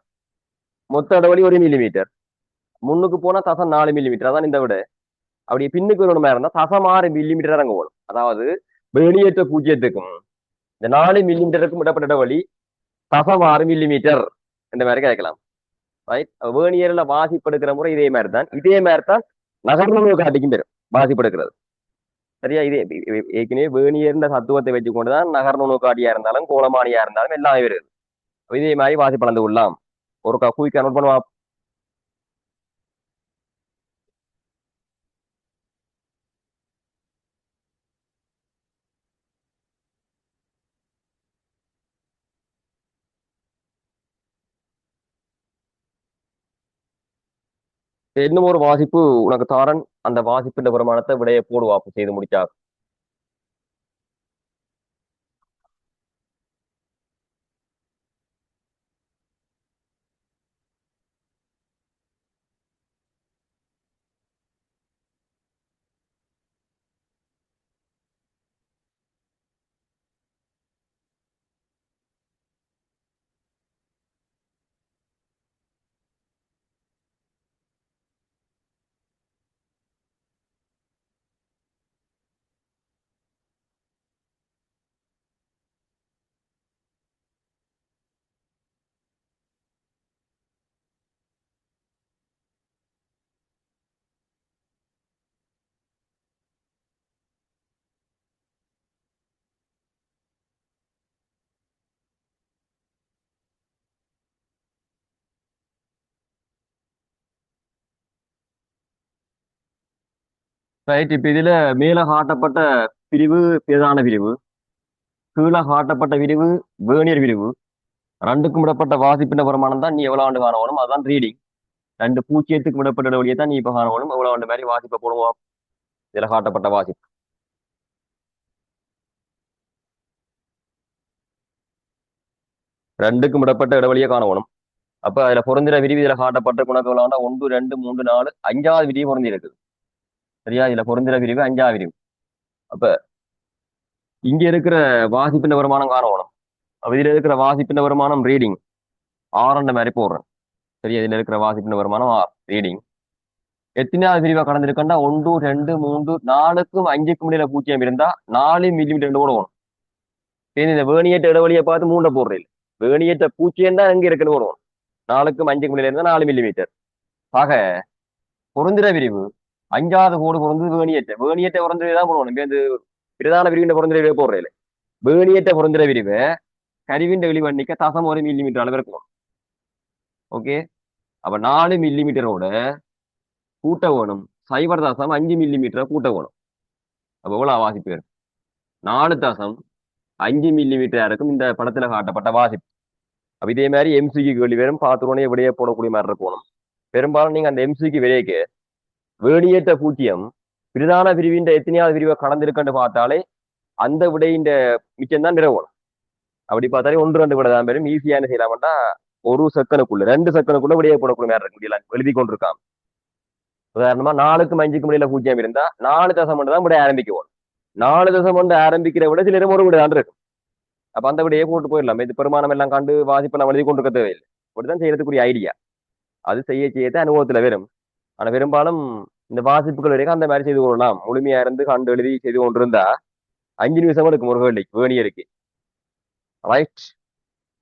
S1: மொத்த இடைவெளி 1 மில்லிமீட்டர். முன்னுக்கு போனா 4 மில்லிமீட்டர், அதான் இந்த விட. அப்படி பின்னுக்கு வேணுமா இருந்தா 6 மில்லிமீட்டர் இறங்க போகணும். அதாவது வேணியற்ற பூஜ்ஜியத்துக்கும் இந்த 4 மில்லிமீட்டருக்கும் இடப்பட்ட இடைவெளி 6 மில்லிமீட்டர் இந்த மாதிரி கேட்கலாம். ரைட், வேணியர்ல வாசிப்படுக்கிற முறை இதே மாதிரி தான் நகர்வு காட்டிக்கும் பெறும் வாசிப்படுக்கிறது. சரியா, இதே ஏற்கனவே வேணியர்ந்த தத்துவத்தை வச்சுக்கொண்டுதான் நகர்வு காட்டியா இருந்தாலும் கோலமானியா இருந்தாலும் எல்லாமே வருது. இதே மாதிரி வாசி பலந்து கொள்ளலாம். ஒரு குயிக் நோட் பண்ணுவா. இன்னும் ஒரு வாசிப்பு உனக்கு தாரன், அந்த வாசிப்பின் பிரமாணத்தை விடைய போடுவாப்பு செய்து முடிச்சா. ரைட். இப்ப இதுல மேல காட்டப்பட்ட பிரிவு பிரதான பிரிவு, கீழே காட்டப்பட்ட பிரிவு வேணியர் பிரிவு. ரெண்டுக்கும் விடப்பட்ட வாசிப்பின வருமானம் தான் நீ எவ்வளவு ஆண்டு காணணும், அதான் ரீடிங். ரெண்டு பூஜ்ஜியத்துக்கு விடப்பட்ட இடைவெளியை தான் நீ இப்ப காணணும், எவ்வளவு ஆண்டு மாதிரி வாசிப்பை போடுவோம். இதுல காட்டப்பட்ட வாசிப்பு ரெண்டுக்கும் விடப்பட்ட இடைவெளியை காணணும். அப்ப அதுல பொருந்தின விரிவு இதுல காட்டப்பட்ட குணக்கு எவ்வளவுனா 1 2 3 4 5வது விரிவு பொருந்தி இருக்குது. சரியா? இதுல பொருந்தின விரிவு 5வது விரிவு. அப்ப இங்க இருக்கிற வாசிப்பின வருமானம் காணணும். அப்ப இதுல இருக்கிற வாசிப்பின வருமானம் ரீடிங் ஆறுன்ற மாதிரி போடுறேன். சரியா? இதுல இருக்கிற வாசிப்பின வருமானம் ஆறு ரீடிங். எத்தனையாவது பிரிவா கடந்திருக்கா? 1 2 3 4க்கும் 5க்கும் இடையில பூஜ்ஜியம் இருந்தா 4 மில்லிமீட்டர் கூட போகணும். இந்த வேணியேற்ற இடைவெளியை பார்த்து மூண்டை போடுறேன். வேணியேற்ற பூஜ்ஜியம் தான் எங்க இருக்குன்னு போடுவோம். 4க்கும் 5க்கும் இடையில இருந்தா 4 மில்லிமீட்டர். ஆக பொருந்திர விரிவு 5வது கோடு பொருந்தது வேணியேற்ற. வேணியேற்ற பொருந்திரை தான் போடணும். இந்த பிரதான விரிவின் பொருந்திரை போடுறேன். வேணியேற்ற பொருந்திர விரிவு கருவின் வெளிவண்ணிக்க தசம் 1 மில்லிமீட்டர் அளவு இருக்கும். ஓகே. அப்ப 4 மில்லிமீட்டரோட கூட்ட வேணும் 0.5 மில்லிமீட்டரை கூட்ட வேணும். அப்ப எவ்வளவு வாசிப்பு? 4.5 மில்லிமீட்டரா இருக்கும் இந்த படத்துல காட்டப்பட்ட வாசிப்பு. அப்ப இதே மாதிரி எம்சிக்கு கேள்வி வரும், பார்த்துருவோனே வெளியே போடக்கூடிய மாதிரி இருக்கணும். பெரும்பாலும் நீங்க அந்த எம்சிக்கு வெளியேக்கு வேணியேற்ற பூஜ்ஜியம் பிரதான பிரிவின் எத்தனையாவது பிரிவை கடந்திருக்குன்னு பார்த்தாலே அந்த விடையின் மிச்சம் தான் நிறவணும். அப்படி பார்த்தாலே 1 2 விட தான் பெரும். ஈஸியா என்ன செய்யலாம்டா, 1 செகண்டுக்குள்ள 2 செகண்டுக்குள்ள விடையே போடக்கூடிய மாதிரி இருக்க முடியல, எழுதி கொண்டிருக்கான். உதாரணமா 4க்கும் 5க்கும் இடையில பூஜ்ஜியம் இருந்தா 4 தசம் தான் விட ஆரம்பிக்குவோம். 4 தசம் ஆரம்பிக்கிற விட சில ஒரு விட தான் இருக்கும். அப்ப அந்த விடையே போட்டு போயிடலாம். இது பெருமானம் எல்லாம் கண்டு வாசிப்பெல்லாம் எழுதி கொண்டிருக்க தேவையில்லை. இப்படிதான் செய்யறதுக்குரிய ஐடியா. அது செய்ய செய்யத்த அனுபவத்துல வரும். ஆனா பெரும்பாலும் இந்த வாசிப்புகள் வரைக்கும் அந்த மாதிரி செய்து கொள்ளலாம். முழுமையா இருந்து கண்டு எழுதி செய்து கொண்டிருந்தா 5 நிமிஷம் இருக்கும் ஒரு வேலைக்கு வேணியருக்கு. ரைட்.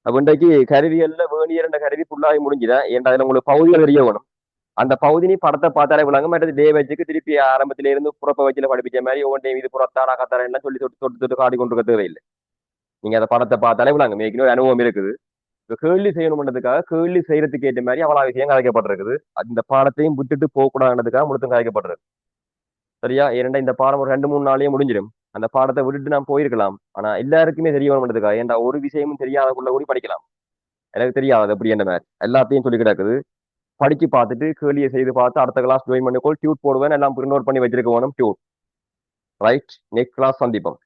S1: அப்ப இன்றைக்கு கருவியல்ல வேணியர் என்ற கருவி ஃபுல்லாகி முடிஞ்சுதான். ஏன்டா அதுல உங்களுக்கு பகுதிகள் தெரிய வேணும். அந்த பகுதி நீ படத்தை பார்த்தாலே விளங்க மற்றது டே வச்சுக்கு திருப்பி ஆரம்பத்தில இருந்து புறப்ப வச்சுல படிப்பிச்ச மாதிரி ஒவ்வொரு டைம் இது புறத்தாடா கத்தாரா எல்லாம் சொல்லி தொட்டு தொட்டு தொட்டு காடி கொண்டு இருக்க தேவையில்லை. நீங்க அந்த படத்தை பார்த்தாலே விளங்க மேற்கனவே ஒரு அனுபவம் இருக்குது. கேள்வி செய்யணும்ன்றதுக்காக கேள்வி செய்யறதுக்கு ஏற்ற மாதிரி அவ்வளவு விஷயம் கலைக்கப்பட்டிருக்குது. அந்த பாடத்தையும் விட்டுட்டு போகக்கூடாதுன்றதுக்காக முழுத்தும் கலைக்கப்பட்டிருக்கு. சரியா? ஏன்னா இந்த பாடம் ஒரு 2 3 நாளையே முடிஞ்சிடும். அந்த பாடத்தை விட்டுட்டு நான் போயிருக்கலாம். ஆனா எல்லாருக்குமே தெரிய வேணும்ன்றதுக்காக, ஏன்டா ஒரு விஷயமும் தெரியாதக்குள்ள கூட படிக்கலாம். எனக்கு தெரியாது அப்படி என்ன மாதிரி எல்லாத்தையும் சொல்லி கிடக்குது. படிச்சு பார்த்துட்டு கேள்வியை செய்து பார்த்து அடுத்த கிளாஸ் ஜாயின் பண்ணிக்கோள். டியூட் போடுவேன், எல்லாம் பிரிண்ட் அவுட் பண்ணி வச்சிருக்க வேணும் டியூட். ரைட். நெக்ஸ்ட் கிளாஸ் சந்திப்போம்.